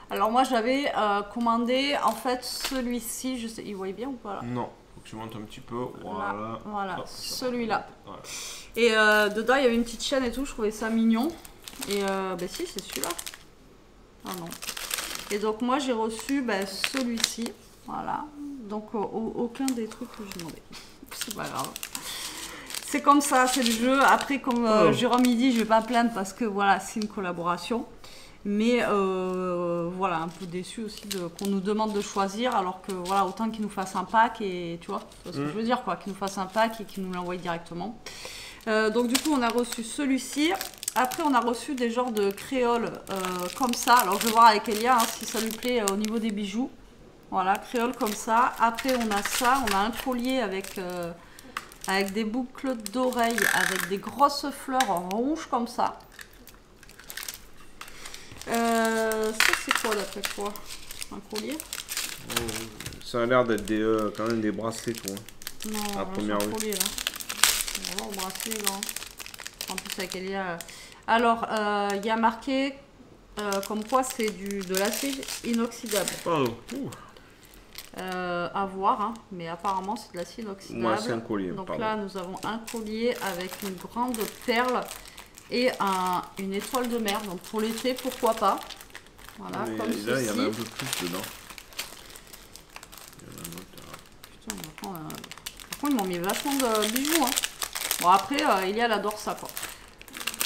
Alors moi, j'avais commandé, en fait, celui-ci. Je sais, il voit bien ou pas, là? Non. Faut que je monte un petit peu. Voilà. Là, voilà, Oh, celui-là. voilà. Et dedans, il y avait une petite chaîne et tout. Je trouvais ça mignon. Et bah si, c'est celui-là. Ah non. Et donc moi, j'ai reçu celui-ci. Voilà. Donc aucun des trucs que je demandais. C'est pas grave. C'est comme ça, c'est le jeu. Après, comme Jérôme il dit, je vais pas plaindre parce que voilà, c'est une collaboration. Mais voilà, un peu déçu aussi qu'on nous demande de choisir, alors que voilà, autant qu'ils nous fassent un pack et tu vois ce que je veux dire, quoi, qu'ils nous fassent un pack et qu'ils nous l'envoient directement. Donc du coup, on a reçu celui-ci. Après, on a reçu des genres de créoles comme ça. Alors, je vais voir avec Elia si ça lui plaît au niveau des bijoux. Voilà, créole comme ça. Après, on a ça. On a un collier avec des boucles d'oreilles, avec des grosses fleurs rouges comme ça. Ça, c'est quoi d'après toi? Un collier? Ça a l'air d'être quand même des bracelets, tout. Hein. Non, à première c'est un vue. collier, là. On va voir au bracelet, là. En plus, avec Elia. Alors, il y a marqué comme quoi c'est de l'acier inoxydable. Pardon. À voir, hein, mais apparemment c'est de l'acier inoxydable. Moi, c'est un collier. Donc pardon. là, nous avons un collier avec une grande perle et une étoile de mer. Donc pour l'été, pourquoi pas. Voilà, mais comme là, il y en a un ceci. peu plus dedans. Putain, par contre, ils m'ont mis vachement de bijoux. Hein. Bon, après, Elia adore ça, quoi.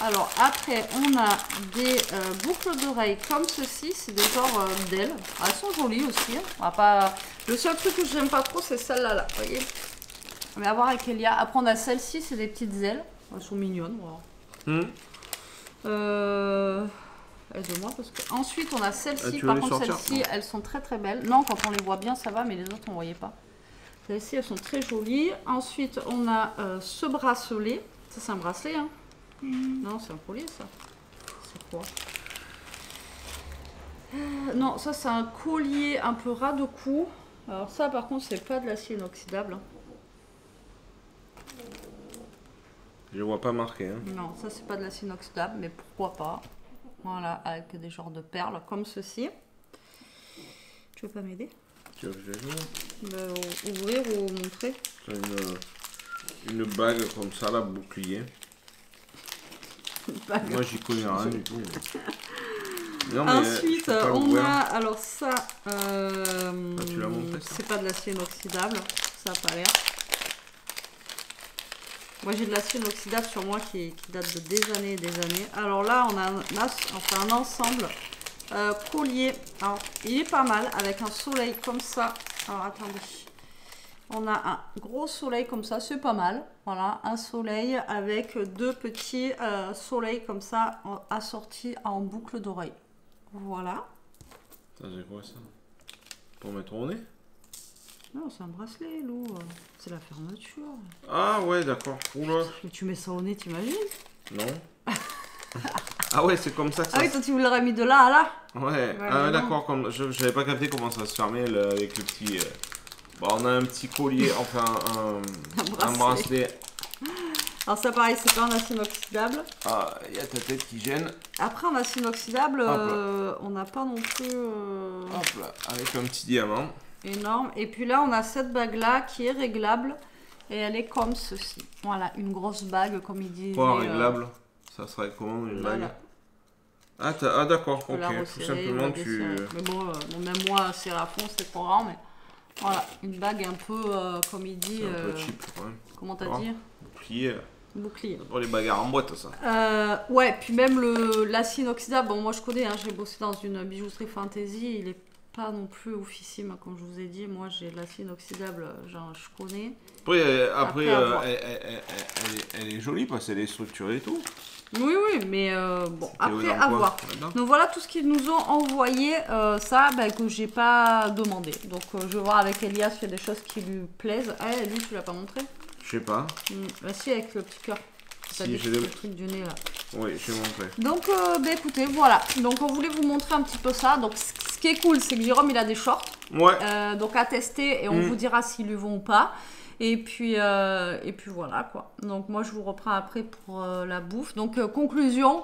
Alors, après, on a des boucles d'oreilles comme ceci. C'est des genres d'ailes. Elles sont jolies aussi. Hein. On va pas... Le seul truc que j'aime pas trop, c'est celle-là. Là. Vous voyez? On va voir avec Elia. Après, on a celle-ci. C'est des petites ailes. Elles sont mignonnes. Voilà. Aide-moi parce que... Ensuite, on a celle-ci. Par contre, celles-ci, elles sont très très belles. Non, quand on les voit bien, ça va. Mais les autres, on ne voyait pas. Celles-ci, elles sont très jolies. Ensuite, on a ce bracelet. Ça, c'est un bracelet, hein. Non, c'est un collier, ça. C'est quoi? Non, ça, c'est un collier un peu ras de cou. Alors ça, par contre, c'est pas de l'acier inoxydable. Je vois pas marqué. Hein. Non, ça, c'est pas de l'acier inoxydable, mais pourquoi pas. Voilà, avec des genres de perles comme ceci. Tu veux pas m'aider? Tu veux que je les ouvre? Ouvrir ou montrer? Une bague comme ça, là, bouclier. Moi, j'y connais rien du tout. Non, mais ensuite, on a alors ça. tu l'as montré, ça? C'est pas de l'acier inoxydable, ça a pas l'air. Moi, j'ai de l'acier inoxydable sur moi qui date de des années et des années. Alors là, on fait un ensemble collier. Alors, il est pas mal avec un soleil comme ça. Alors, attendez. On a un gros soleil comme ça, c'est pas mal. Voilà, un soleil avec deux petits soleils comme ça assortis en boucle d'oreille. Voilà. Ça, c'est quoi ça? Pour mettre au nez? Non, c'est un bracelet, Lou. C'est la fermeture. Ah ouais, d'accord. Oula. Mais tu mets ça au nez, t'imagines? Non. Ah ouais, c'est comme ça que ça... Ah oui, toi tu l'aurais mis de là à là? Ouais, ah, d'accord. Je n'avais pas capté comment ça se fermait avec le petit... Bon, on a un petit collier, enfin un bracelet Alors ça pareil, c'est pas un acier inoxydable. Ah, il y a ta tête qui gêne. Après un acier inoxydable, on n'a pas non plus... Hop là, avec un petit diamant. Énorme. Et puis là, on a cette bague-là qui est réglable. Et elle est comme ceci. Voilà, une grosse bague, comme il dit. Pas réglable. Ça serait comment une bague? Ah, d'accord, ok. Tout simplement, tu... Mais bon, même moi, serrer à fond, c'est trop grand. Mais voilà, une bague un peu, comme il dit... un peu cheap, ouais. Comment t'as dit? Bouclier. Bouclier. Pour les bagarres en boîte, ça. Ouais, puis même l'acier inoxydable, bon, moi je connais, hein, j'ai bossé dans une bijouterie fantasy, il est pas non plus oufissime, comme je vous ai dit. Moi, j'ai de l'acier inoxydable, genre, je connais. Après elle est jolie parce qu'elle est structurée et tout. Oui, mais bon, après, à voir. Donc voilà tout ce qu'ils nous ont envoyé, ça, que j'ai pas demandé. Donc je vais voir avec Elias s'il y a des choses qui lui plaisent. Ah, lui, tu l'as pas montré? Je sais pas. Bah si, avec le petit cœur. Si, j'ai le truc du nez là. Oui, j'ai montré. Donc, écoutez, voilà. Donc, on voulait vous montrer un petit peu ça. Donc, ce qui est cool, c'est que Jérôme, il a des shorts. Ouais. Donc, à tester et on vous dira s'ils lui vont ou pas. Et puis voilà, quoi. Donc, moi, je vous reprends après pour la bouffe. Donc, conclusion.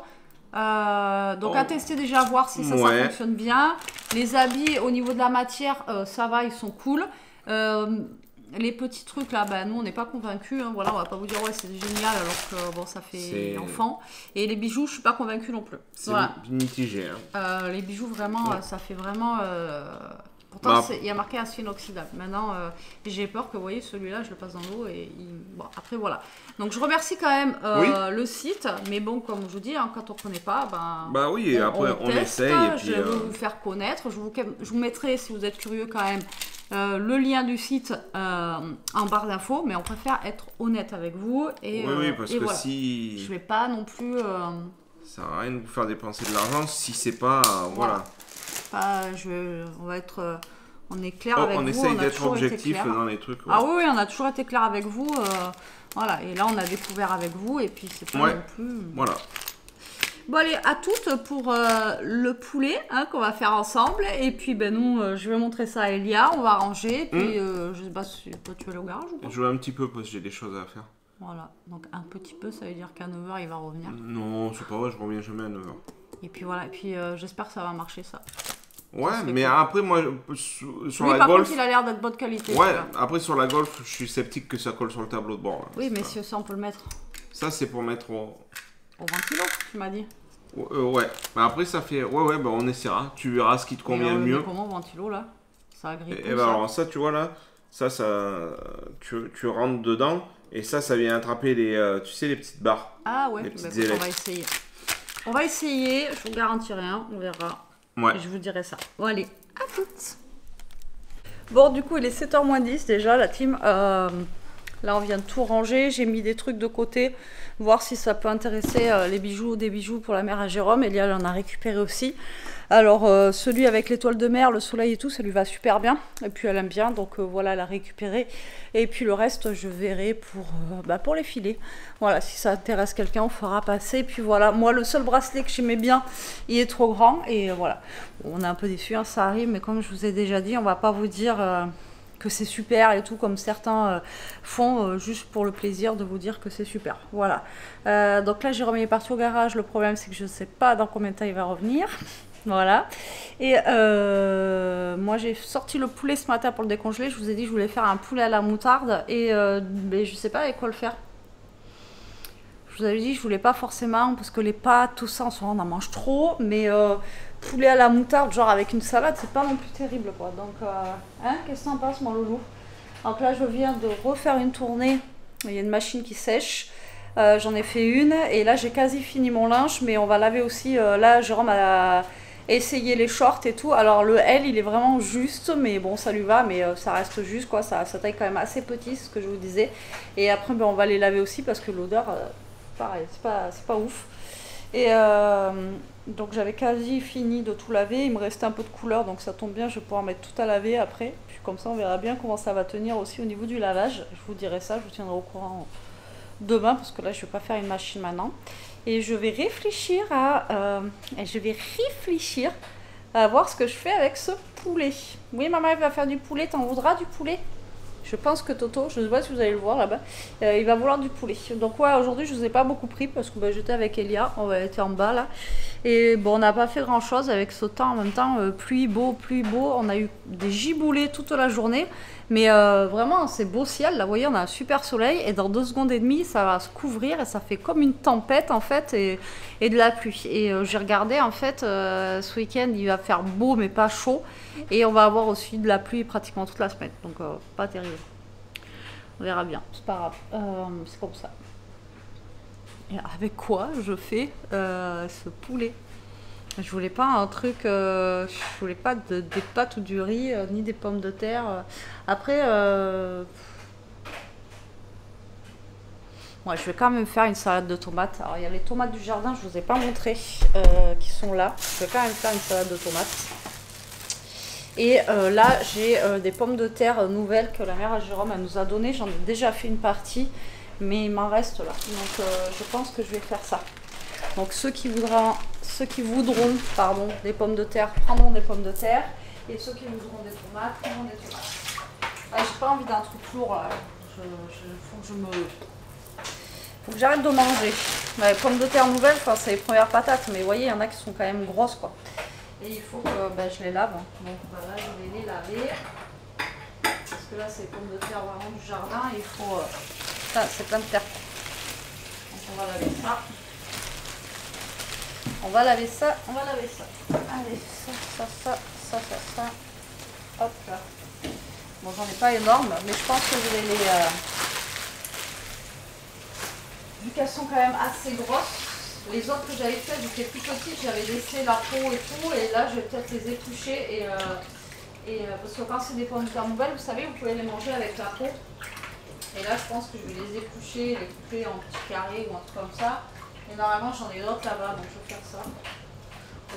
Donc, à tester déjà, voir si ça fonctionne bien. Les habits, au niveau de la matière, ça va, ils sont cool. Les petits trucs là, nous on n'est pas convaincus, hein. Voilà, on va pas vous dire ouais c'est génial alors que bon ça fait enfant. Et les bijoux je suis pas convaincue non plus. C'est mitigé. Hein. Les bijoux vraiment, ça fait vraiment... Pourtant il y a marqué acier inoxydable. Maintenant j'ai peur que vous voyez celui-là je le passe dans l'eau et bon après voilà. Donc je remercie quand même le site, mais bon comme je vous dis, hein, quand on ne connaît pas, oui, après on teste, essaye. Et puis, je vais vous faire connaître, je vous mettrai si vous êtes curieux quand même. Le lien du site en barre d'infos, mais on préfère être honnête avec vous. Et, oui, parce que voilà. si... Je vais pas non plus... Ça sert à rien de vous faire dépenser de l'argent si c'est pas... voilà. On est clair avec vous. On essaye d'être objectif dans les trucs. Ouais. Ah oui, on a toujours été clair avec vous. Voilà, et là on a découvert avec vous, et puis c'est pas non plus... Voilà. Bon allez, à toutes pour le poulet qu'on va faire ensemble. Et puis nous, je vais montrer ça à Elia, on va ranger. Et puis je sais pas si toi tu vas aller au garage ou pas. Je vais un petit peu parce que j'ai des choses à faire. Voilà, donc un petit peu, ça veut dire qu'à 9h il va revenir. Non, c'est pas vrai, je reviens jamais à 9h. Et puis voilà, et puis j'espère que ça va marcher ça. Ouais, mais cool. Après moi, sur la par Golf... contre il a l'air d'être bonne qualité. Ouais, après sur la Golf, je suis sceptique que ça colle sur le tableau de bord. Là. Oui, mais si ça on peut le mettre. Ça c'est pour mettre au 20 kg, tu m'as dit. Ouais, mais après ça fait... Ouais, on essaiera. Tu verras ce qui te convient le mieux. Comment 20 kg là? Ça agrippe. Et alors ça, tu vois là, ça tu rentres dedans et ça vient attraper les, tu sais, les petites barres. Ah ouais, on va essayer. On va essayer, je vous garantis rien, on verra. Ouais. Et je vous dirai ça. Bon allez, à toutes. Bon du coup il est 7h moins 10 déjà la team. Là on vient de tout ranger, j'ai mis des trucs de côté, voir si ça peut intéresser des bijoux pour la mère à Jérôme. Elia elle en a récupéré aussi. Alors celui avec l'étoile de mer, le soleil et tout, ça lui va super bien. Et puis elle aime bien, donc voilà, elle a récupéré. Et puis le reste, je verrai pour les filets. Voilà, si ça intéresse quelqu'un, on fera passer. Et puis voilà, moi le seul bracelet que j'aimais bien, il est trop grand. Et voilà, on est un peu déçus, hein, ça arrive. Mais comme je vous ai déjà dit, on va pas vous dire... que c'est super et tout comme certains font juste pour le plaisir de vous dire que c'est super. Voilà. Donc là Jérôme est parti au garage. Le problème c'est que je ne sais pas dans combien de temps il va revenir. Voilà. Et moi j'ai sorti le poulet ce matin pour le décongeler. Je vous ai dit que je voulais faire un poulet à la moutarde et mais je sais pas avec quoi le faire. Je vous avais dit que je voulais pas forcément parce que les pâtes tout ça on en mange trop, mais poulet à la moutarde, genre avec une salade, c'est pas non plus terrible quoi. Donc, qu'est-ce que t'en penses, mon loulou? Donc là, je viens de refaire une tournée. Il y a une machine qui sèche. J'en ai fait une et là, j'ai quasi fini mon linge, mais on va laver aussi. Là, Jérôme a essayé les shorts et tout. Alors, le L, il est vraiment juste, mais bon, ça lui va, mais ça reste juste quoi. Ça taille quand même assez petit, c'est ce que je vous disais. Et après, on va les laver aussi parce que l'odeur, pareil, c'est pas ouf. Et donc j'avais quasi fini de tout laver, il me restait un peu de couleur donc ça tombe bien, je vais pouvoir mettre tout à laver après. Puis comme ça on verra bien comment ça va tenir aussi au niveau du lavage. Je vous dirai ça, je vous tiendrai au courant demain parce que là je vais pas faire une machine maintenant. Et je vais réfléchir à voir ce que je fais avec ce poulet. Oui maman elle va faire du poulet, t'en voudras du poulet? Je pense que Toto, je ne sais pas si vous allez le voir là-bas, il va vouloir du poulet. Donc ouais, aujourd'hui je ne vous ai pas beaucoup pris parce que bah, j'étais avec Elia, on était en bas là. Et bon, on n'a pas fait grand chose avec ce temps en même temps, pluie, beau, on a eu des giboulées toute la journée. Mais vraiment, c'est beau ciel, là vous voyez, on a un super soleil et dans 2 secondes et demie, ça va se couvrir et ça fait comme une tempête en fait et de la pluie. Et j'ai regardé en fait, ce week-end il va faire beau mais pas chaud et on va avoir aussi de la pluie pratiquement toute la semaine, donc pas terrible. On verra bien, c'est pas grave, c'est comme ça. Et avec quoi je fais ce poulet? Je voulais pas un truc, je voulais pas des pâtes ou du riz, ni des pommes de terre. Après, ouais, je vais quand même faire une salade de tomates. Alors il y a les tomates du jardin, je vous ai pas montré, qui sont là. Je vais quand même faire une salade de tomates. Et là, j'ai des pommes de terre nouvelles que la mère à Jérôme elle nous a données. J'en ai déjà fait une partie, mais il m'en reste là. Donc je pense que je vais faire ça. Donc ceux qui voudront des pommes de terre prendront des pommes de terre. Et ceux qui voudront des tomates prendront des tomates. Ah, j'ai pas envie d'un truc lourd là. Faut que j'arrête de manger. Les pommes de terre nouvelles, c'est les premières patates. Mais vous voyez, il y en a qui sont quand même grosses quoi. Et il faut que je les lave. Donc là, je vais les laver. Parce que là, c'est les pommes de terre vraiment du jardin. Il faut... ça, c'est plein de terre. Donc on va laver ça. On va laver ça. Allez, ça. Hop là. Bon, j'en ai pas énorme, mais je pense que je vais les... vu qu'elles sont quand même assez grosses, les autres que j'avais faites, j'étais plus petite, j'avais laissé la peau et tout, et là je vais peut-être les éplucher, parce que quand c'est des pommes de terre nouvelles, vous savez, vous pouvez les manger avec la peau. Et là je pense que je vais les éplucher, les couper en petits carrés ou un truc comme ça. Et normalement j'en ai d'autres là-bas, donc je vais faire ça.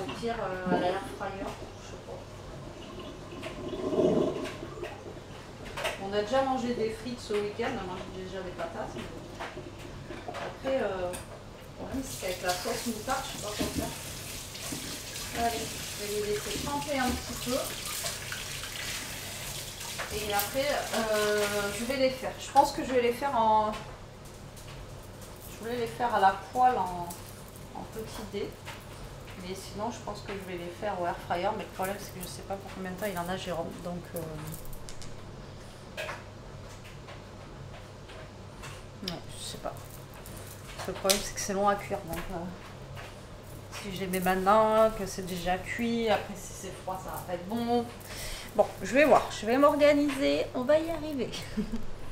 Au pire, à l'air fryer, je sais pas. On a déjà mangé des frites ce week-end, on a mangé déjà des patates. Après, le problème c'est qu'avec la sauce moutarde, je sais pas quoi faire. Allez, je vais les laisser tremper un petit peu. Et après, je vais les faire. Je pense que je vais les faire en... Je voulais les faire à la poêle en petit dé. Mais sinon, je pense que je vais les faire au air fryer. Mais le problème, c'est que je sais pas pour combien de temps il en a Jérôme. Donc... non, je sais pas. Le problème, c'est que c'est long à cuire. Donc, si je les mets maintenant, que c'est déjà cuit, après si c'est froid, ça va pas être bon. Bon, je vais voir. Je vais m'organiser. On va y arriver.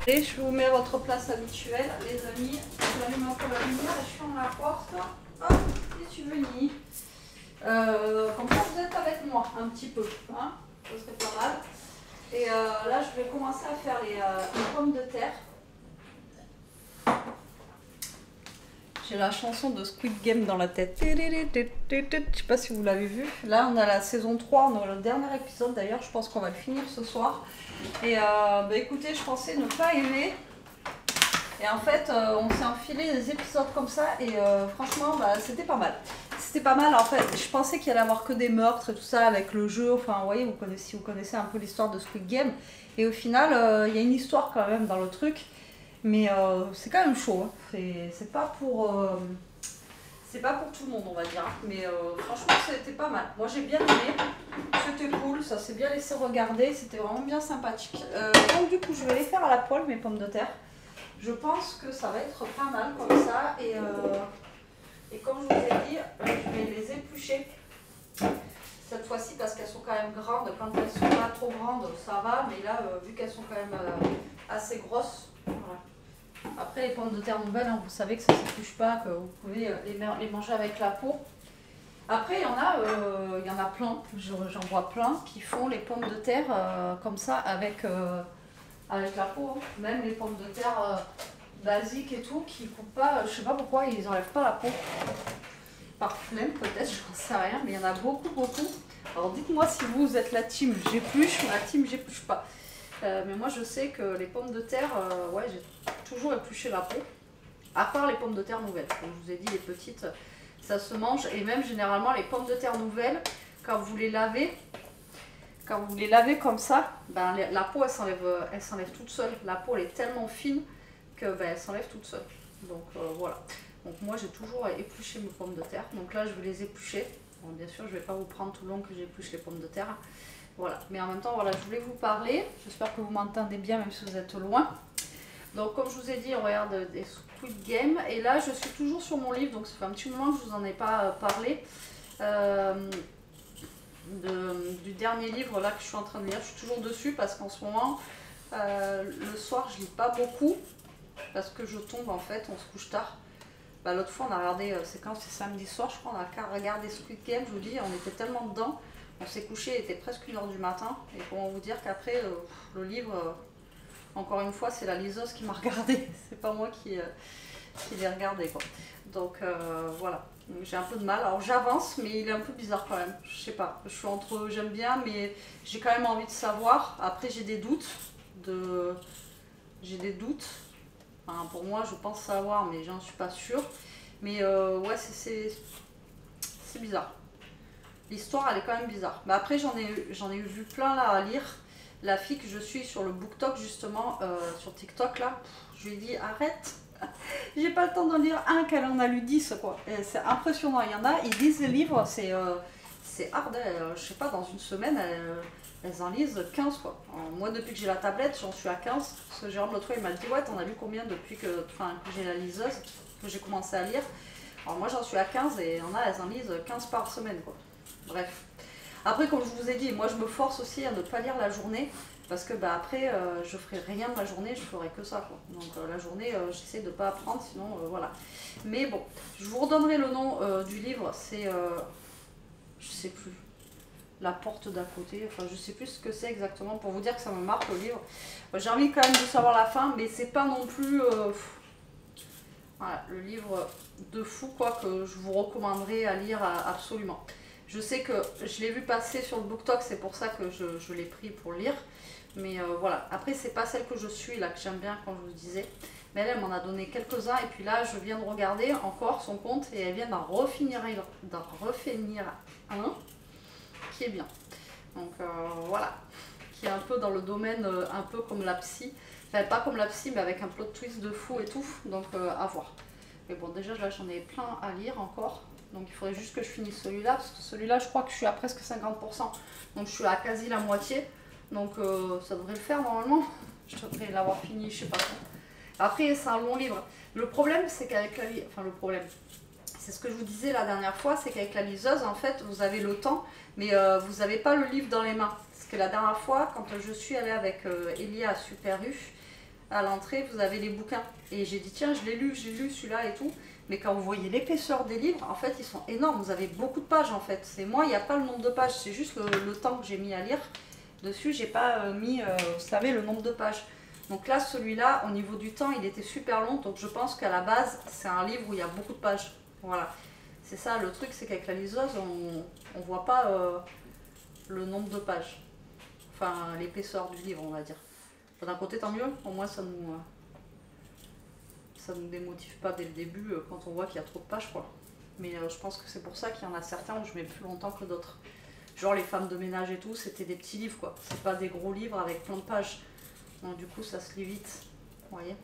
Et je vous mets votre place habituelle, les amis. Je allume un peu la lumière et je ferme la porte. Hop, et tu venir. Comme ça, vous êtes avec moi un petit peu. Hein, ça serait pas mal. Et là, je vais commencer à faire les pommes de terre. J'ai la chanson de Squid Game dans la tête. Je sais pas si vous l'avez vu. Là, on a la saison 3, on a le dernier épisode d'ailleurs. Je pense qu'on va le finir ce soir. Et écoutez, je pensais ne pas aimer. Et en fait, on s'est enfilé des épisodes comme ça. Et franchement, c'était pas mal. C'était pas mal en fait. Je pensais qu'il allait y avoir que des meurtres et tout ça avec le jeu. Enfin, vous voyez, si vous connaissez un peu l'histoire de Squid Game. Et au final, il y a une histoire quand même dans le truc. Mais c'est quand même chaud, hein. C'est pas pour tout le monde, on va dire. Mais franchement, c'était pas mal. Moi, j'ai bien aimé. C'était cool, ça s'est bien laissé regarder. C'était vraiment bien sympathique. Donc, du coup, je vais les faire à la poêle, mes pommes de terre. Je pense que ça va être pas mal comme ça. Et comme je vous ai dit, je vais les éplucher. Cette fois-ci, parce qu'elles sont quand même grandes. Quand elles sont pas trop grandes, ça va. Mais là, vu qu'elles sont quand même assez grosses, voilà. Après les pommes de terre nouvelles, hein, vous savez que ça ne s'épluche pas, que vous pouvez les manger avec la peau. Après il y en a plein, j'en vois plein qui font les pommes de terre comme ça avec la peau. Hein. Même les pommes de terre basiques et tout qui coupent pas, je sais pas pourquoi ils enlèvent pas la peau. Par flemme peut-être, je n'en sais rien, mais il y en a beaucoup. Alors dites-moi si vous êtes la team j'épluche ou la team j'épluche pas. Mais moi je sais que les pommes de terre, ouais, j'ai toujours épluché la peau, à part les pommes de terre nouvelles. Comme je vous ai dit, les petites, ça se mange. Et même généralement les pommes de terre nouvelles, quand vous les lavez, quand vous les lavez comme ça, ben, la peau elle s'enlève toute seule. La peau elle est tellement fine que ben, elle s'enlève toute seule. Donc voilà. Donc moi j'ai toujours épluché mes pommes de terre. Donc là je vais les éplucher. Bon, bien sûr je ne vais pas vous prendre tout le long que j'épluche les pommes de terre. Voilà. Mais en même temps voilà, je voulais vous parler. J'espère que vous m'entendez bien même si vous êtes loin. Donc comme je vous ai dit, on regarde des Squid Game. Et là je suis toujours sur mon livre. Donc ça fait un petit moment que je ne vous en ai pas parlé. Du dernier livre là que je suis en train de lire. Je suis toujours dessus parce qu'en ce moment, le soir je lis pas beaucoup. Parce que je tombe en fait, on se couche tard. Bah, l'autre fois on a regardé, c'est quand, c'est samedi soir je crois, on a regardé Squid Game, je vous dis, on était tellement dedans, on s'est couché, il était presque 1 h du matin, et comment vous dire qu'après, le livre, encore une fois, c'est la liseuse qui m'a regardé, c'est pas moi qui l'ai regardé quoi. Donc voilà, j'ai un peu de mal, alors j'avance, mais il est un peu bizarre quand même, je sais pas, je suis entre, j'aime bien, mais j'ai quand même envie de savoir, après j'ai des doutes, Enfin, pour moi, je pense savoir, mais j'en suis pas sûre. Mais ouais, c'est bizarre. L'histoire, elle est quand même bizarre. Mais après, j'en ai vu plein là à lire. La fille que je suis sur le BookTok, justement, sur TikTok, là, je lui ai dit, arrête. J'ai pas le temps d'en lire un, qu'elle en a lu 10, quoi. C'est impressionnant. Il y en a, ils lisent les livres, c'est hard. Je sais pas, dans une semaine, elles en lisent 15 quoi. Alors, moi depuis que j'ai la tablette, j'en suis à 15. Parce que Jérôme l'autre fois il m'a dit ouais t'en as lu combien depuis que j'ai la liseuse, que j'ai commencé à lire. Alors moi j'en suis à 15 et il y en a, elles en lisent 15 par semaine quoi. Bref. Après comme je vous ai dit, moi je me force aussi à ne pas lire la journée. Parce que bah, après je ferai rien de la journée, je ferai que ça quoi. Donc la journée j'essaie de ne pas apprendre sinon voilà. Mais bon, je vous redonnerai le nom du livre, c'est je sais plus. La porte d'à côté, enfin je sais plus ce que c'est exactement pour vous dire que ça me marque le livre. J'ai envie quand même de savoir la fin, mais c'est pas non plus voilà, le livre de fou quoi que je vous recommanderais à lire absolument. Je sais que je l'ai vu passer sur le BookTok, c'est pour ça que je l'ai pris pour lire. Mais voilà, après c'est pas celle que je suis là, que j'aime bien quand je vous disais. Mais elle m'en a donné quelques-uns et puis là je viens de regarder encore son compte et elle vient d'en refinir un. Qui est bien. Donc voilà, qui est un peu dans le domaine, un peu comme la psy. Enfin, pas comme la psy, mais avec un plot twist de fou et tout. Donc à voir. Mais bon, déjà là j'en ai plein à lire encore. Donc il faudrait juste que je finisse celui-là. Parce que celui-là, je crois que je suis à presque 50%. Donc je suis à quasi la moitié. Donc ça devrait le faire normalement. Je devrais l'avoir fini, je sais pas quand. Après, c'est un long livre. Le problème, c'est qu'avec la... Enfin, le problème... C'est ce que je vous disais la dernière fois, c'est qu'avec la liseuse, en fait, vous avez le temps, mais vous n'avez pas le livre dans les mains. Parce que la dernière fois, quand je suis allée avec Elia à Super U, à l'entrée, vous avez les bouquins. Et j'ai dit, tiens, j'ai lu celui-là et tout. Mais quand vous voyez l'épaisseur des livres, en fait, ils sont énormes. Vous avez beaucoup de pages, en fait. C'est moi, il n'y a pas le nombre de pages, c'est juste le temps que j'ai mis à lire. Dessus, j'ai pas mis, vous savez, le nombre de pages. Donc là, celui-là, au niveau du temps, il était super long. Donc je pense qu'à la base, c'est un livre où il y a beaucoup de pages. Voilà, c'est ça le truc, c'est qu'avec la liseuse, on voit pas le nombre de pages. Enfin, l'épaisseur du livre, on va dire. D'un côté, tant mieux, au moins ça nous démotive pas dès le début quand on voit qu'il y a trop de pages, quoi. Mais je pense que c'est pour ça qu'il y en a certains où je mets plus longtemps que d'autres. Genre les femmes de ménage et tout, c'était des petits livres, quoi. C'est pas des gros livres avec plein de pages. Donc du coup, ça se lit vite, vous voyez.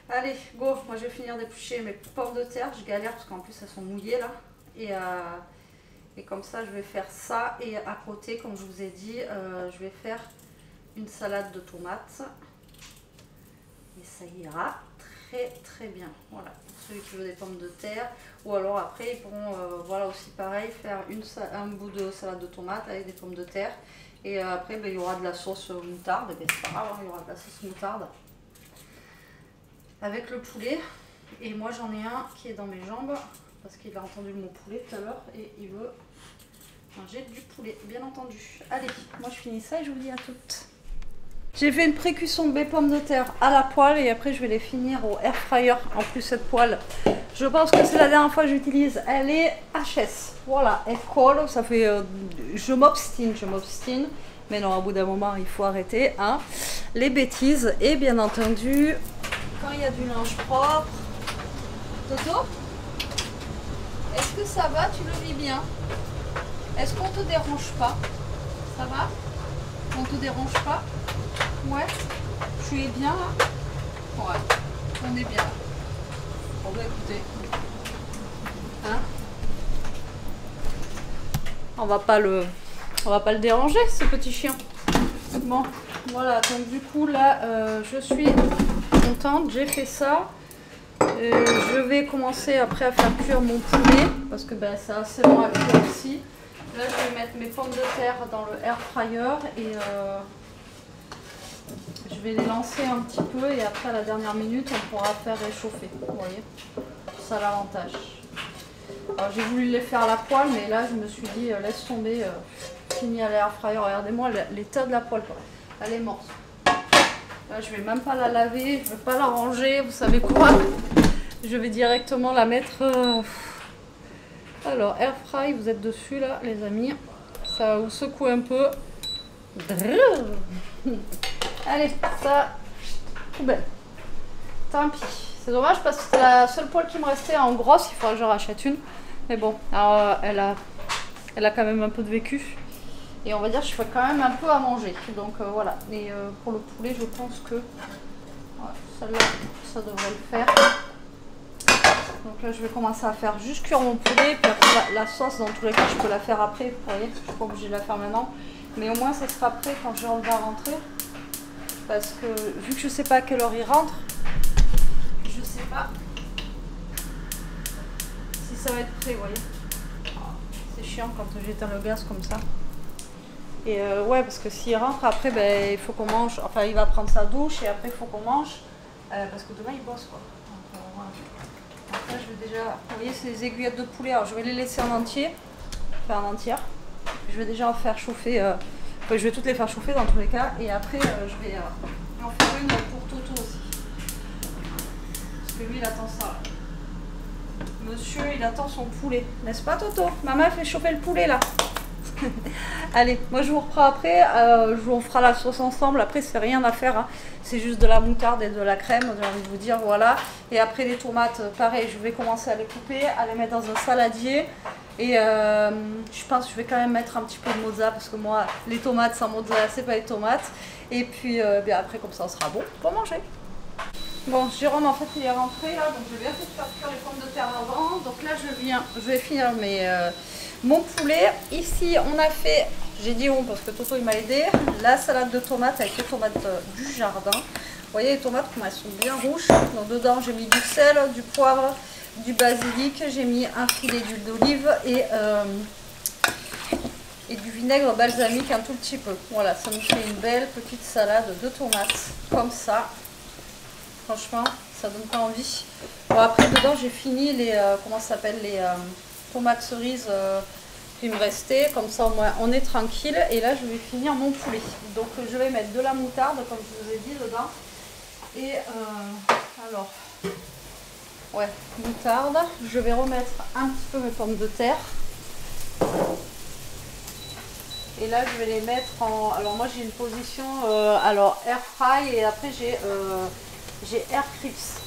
Allez, go, moi je vais finir d'éplucher mes pommes de terre, je galère parce qu'en plus elles sont mouillées là. Et comme ça je vais faire ça et à côté, comme je vous ai dit, je vais faire une salade de tomates. Et ça ira très très bien, voilà, pour celui qui veut des pommes de terre. Ou alors après ils pourront, voilà aussi pareil, faire un bout de salade de tomates avec des pommes de terre. Et après ben, il y aura de la sauce moutarde, et ben, c'est pas grave, hein, il y aura de la sauce moutarde. Avec le poulet, et moi j'en ai un qui est dans mes jambes parce qu'il a entendu mon poulet tout à l'heure et il veut manger du poulet, bien entendu. Allez, moi je finis ça et je vous dis à toutes. J'ai fait une pré-cuisson de mes pommes de terre à la poêle et après je vais les finir au air fryer. En plus cette poêle, je pense que c'est la dernière fois que j'utilise, elle est HS. Voilà, elle colle, ça fait... je m'obstine. Mais non, au bout d'un moment, il faut arrêter hein, les bêtises. Et bien entendu, quand il y a du linge propre... Toto, est-ce que ça va? Tu le vis bien? Est-ce qu'on te dérange pas? Ça va? On te dérange pas? Ouais? Tu es bien là? Ouais, on est bien. Bon bah écoutez. Hein? On va pas le déranger, ce petit chien. Bon, voilà, donc du coup là, je suis contente, j'ai fait ça. Je vais commencer après à faire cuire mon poulet, parce que ben, c'est assez long à cuire aussi. Là, je vais mettre mes pommes de terre dans le air fryer et je vais les lancer un petit peu et après à la dernière minute, on pourra faire réchauffer. Vous voyez, c'est ça l'avantage. Alors j'ai voulu les faire à la poêle, mais là je me suis dit laisse tomber, fini à l'air fryer. Regardez-moi l'état de la poêle, quoi. Elle est morte. Là je vais même pas la laver, je vais pas la ranger, vous savez quoi? Je vais directement la mettre. Alors air fry, vous êtes dessus là, les amis. Ça va vous secouer un peu. Allez, ça poubelle. Tant pis. C'est dommage parce que c'était la seule poêle qui me restait en grosse. Il faudrait que je rachète une. Mais bon, alors, elle a quand même un peu de vécu. Et on va dire que je fais quand même un peu à manger. Donc voilà. Et pour le poulet, je pense que celle-là, ça devrait le faire. Donc là, je vais commencer à faire juste cuire mon poulet. Puis après, la sauce, dans tous les cas, je peux la faire après. Vous voyez, je ne suis pas obligée de la faire maintenant. Mais au moins, ça sera prêt quand Jérôme va rentrer. Parce que vu que je ne sais pas à quelle heure il rentre, je ne sais pas si ça va être prêt, vous voyez. C'est chiant quand j'éteins le gaz comme ça. Et ouais, parce que s'il rentre après, ben, il faut qu'on mange. Enfin, il va prendre sa douche et après, il faut qu'on mange. Parce que demain, il bosse, quoi. Donc, voilà. Donc là, je vais déjà... Vous voyez, c'est des aiguillettes de poulet. Alors, je vais les laisser en entier. Enfin, en entière. Je vais déjà en faire chauffer. Enfin, je vais toutes les faire chauffer dans tous les cas. Et après, je vais en faire une pour Toto aussi. Parce que lui, il attend ça. Monsieur, il attend son poulet. N'est-ce pas, Toto? Maman fait chauffer le poulet, là. Allez, moi je vous reprends après, on fera la sauce ensemble. Après c'est rien à faire, hein. C'est juste de la moutarde et de la crème, j'ai envie de vous dire, voilà. Et après les tomates, pareil, je vais commencer à les couper, à les mettre dans un saladier. Et je pense que je vais quand même mettre un petit peu de mozza, parce que moi les tomates sans mozza c'est pas les tomates. Et puis bien après comme ça sera bon pour manger. Bon, Jérôme en fait il est rentré là, donc je vais essayer de faire cuire les pommes de terre avant. Donc là je vais finir mon poulet. Ici on a fait, j'ai dit on parce que Toto il m'a aidé, la salade de tomates avec les tomates du jardin. Vous voyez les tomates comment elles sont bien rouges. Donc dedans j'ai mis du sel, du poivre, du basilic, j'ai mis un filet d'huile d'olive et du vinaigre balsamique un tout petit peu. Voilà, ça nous fait une belle petite salade de tomates comme ça. Franchement, ça donne pas envie. Bon, après, dedans, j'ai fini les, comment ça s'appelle, les tomates cerises qui me restaient. Comme ça, au moins, on est tranquille. Et là, je vais finir mon poulet. Donc, je vais mettre de la moutarde, comme je vous ai dit, dedans. Et, alors, ouais, moutarde. Je vais remettre un petit peu mes pommes de terre. Et là, je vais les mettre en... Alors, moi, j'ai une position, alors, air fry. Et après, j'ai air crips.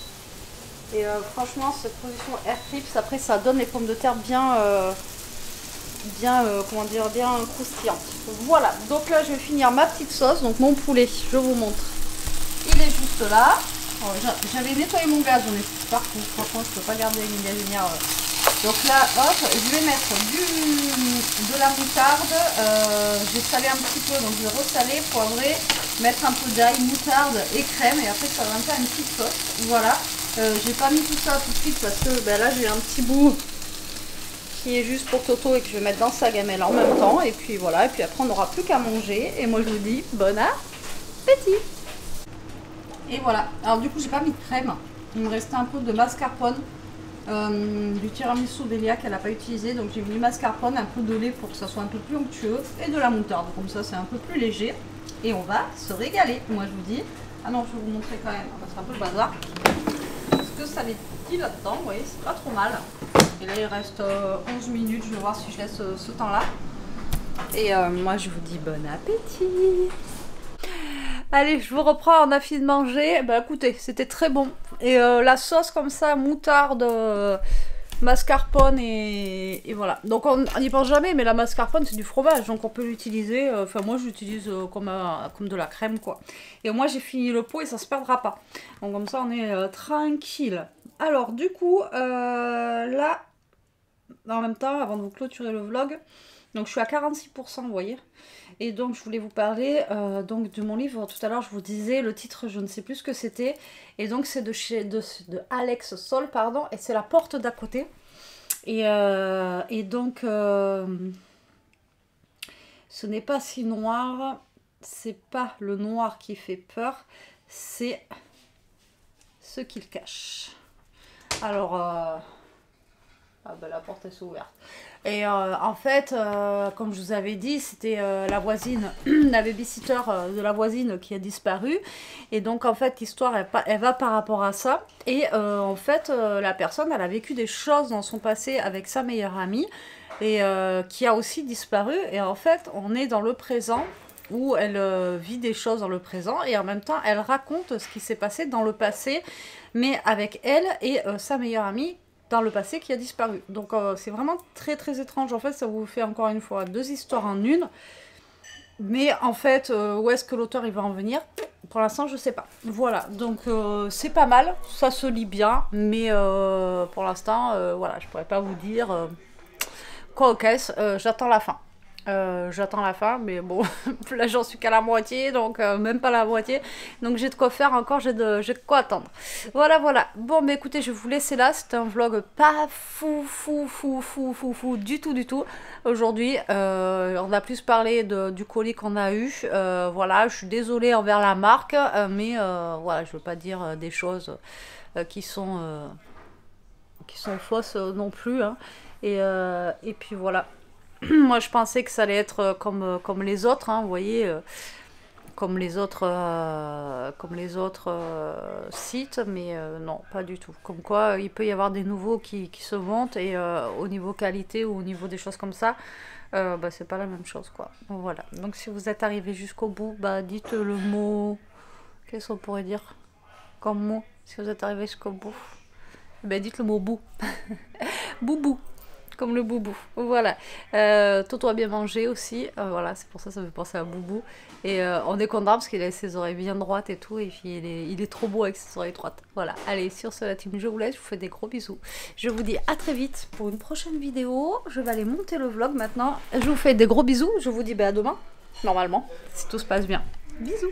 Et franchement cette position air crips, après ça donne les pommes de terre bien comment dire, bien croustillantes. Voilà, donc là je vais finir ma petite sauce. Donc mon poulet, je vous montre, il est juste là. J'avais nettoyé mon gaz, on est partout, franchement je peux pas garder une gazinière. Donc là hop, je vais mettre de la moutarde, j'ai salé un petit peu, donc je vais ressaler, poivrer, mettre un peu d'ail, moutarde et crème, et après ça va me faire une petite sauce. Voilà, j'ai pas mis tout ça tout de suite parce que ben là j'ai un petit bout qui est juste pour Toto et que je vais mettre dans sa gamelle en même temps. Et puis voilà, et puis après on n'aura plus qu'à manger. Et moi je vous dis bon appétit. Et voilà, alors du coup j'ai pas mis de crème, il me restait un peu de mascarpone. Du tiramisu d'Elia qu'elle n'a pas utilisé, donc j'ai mis du mascarpone, un peu de lait pour que ça soit un peu plus onctueux et de la moutarde, comme ça c'est un peu plus léger et on va se régaler. Moi je vous dis, ah non je vais vous montrer quand même, c'est un peu le bazar parce que ça les dit là-dedans, vous voyez c'est pas trop mal. Et là il reste 11 minutes, je vais voir si je laisse ce temps là et moi je vous dis bon appétit. Allez, je vous reprends, on a fini de manger. Bah écoutez, c'était très bon. Et la sauce comme ça, moutarde, mascarpone et voilà. Donc on n'y pense jamais, mais la mascarpone c'est du fromage, donc on peut l'utiliser. Enfin moi je l'utilise comme de la crème quoi. Et moi j'ai fini le pot et ça se perdra pas. Donc comme ça on est tranquille. Alors du coup là, en même temps avant de vous clôturer le vlog, donc je suis à 46%, vous voyez. Et donc je voulais vous parler donc de mon livre. Tout à l'heure je vous disais le titre, je ne sais plus ce que c'était. Et donc c'est de Alex Sol, pardon. Et c'est La porte d'à côté. Et donc ce n'est pas si noir. C'est pas le noir qui fait peur. C'est ce qu'il cache. Alors... ah ben la porte est ouverte. Et en fait, comme je vous avais dit, c'était la voisine, la babysitter de la voisine qui a disparu. Et donc en fait, l'histoire, elle va par rapport à ça. Et en fait, la personne, elle a vécu des choses dans son passé avec sa meilleure amie. Et qui a aussi disparu. Et en fait, on est dans le présent, où elle vit des choses dans le présent. Et en même temps, elle raconte ce qui s'est passé dans le passé, mais avec elle et sa meilleure amie, dans le passé qui a disparu. Donc c'est vraiment très très étrange. En fait, ça vous fait encore une fois 2 histoires en une. Mais en fait, où est-ce que l'auteur il va en venir? Pour l'instant, je sais pas. Voilà, donc c'est pas mal. Ça se lit bien. Mais pour l'instant, voilà, je pourrais pas vous dire quoi qu'est-ce. J'attends la fin. J'attends la fin, mais bon, là j'en suis qu'à la moitié, donc même pas la moitié. Donc j'ai de quoi faire encore, j'ai de quoi attendre. Voilà, voilà. Bon, mais écoutez, je vais vous laisser là. C'était un vlog pas fou du tout. Aujourd'hui, on a plus parlé du colis qu'on a eu. Voilà, je suis désolée envers la marque, mais voilà, je veux pas dire des choses qui sont fausses non plus. Hein. Et puis voilà. Moi je pensais que ça allait être comme les autres, hein, vous voyez, comme les autres sites, mais non, pas du tout. Comme quoi, il peut y avoir des nouveaux qui se montent, et au niveau qualité ou au niveau des choses comme ça, bah, c'est pas la même chose, quoi. Donc, voilà. Donc si vous êtes arrivé jusqu'au bout, bah, dites le mot... Qu'est-ce qu'on pourrait dire comme mot, si vous êtes arrivé jusqu'au bout? Bah, dites le mot bout. Boubou. Comme le boubou, voilà. Toto a bien mangé aussi, voilà, c'est pour ça que ça me fait penser à Boubou. Et on est content parce qu'il a ses oreilles bien droites et tout, et puis il est trop beau avec ses oreilles droites. Voilà, allez, sur ce, la team, je vous laisse, je vous fais des gros bisous. Je vous dis à très vite pour une prochaine vidéo. Je vais aller monter le vlog maintenant. Je vous fais des gros bisous, je vous dis à demain, normalement, si tout se passe bien. Bisous.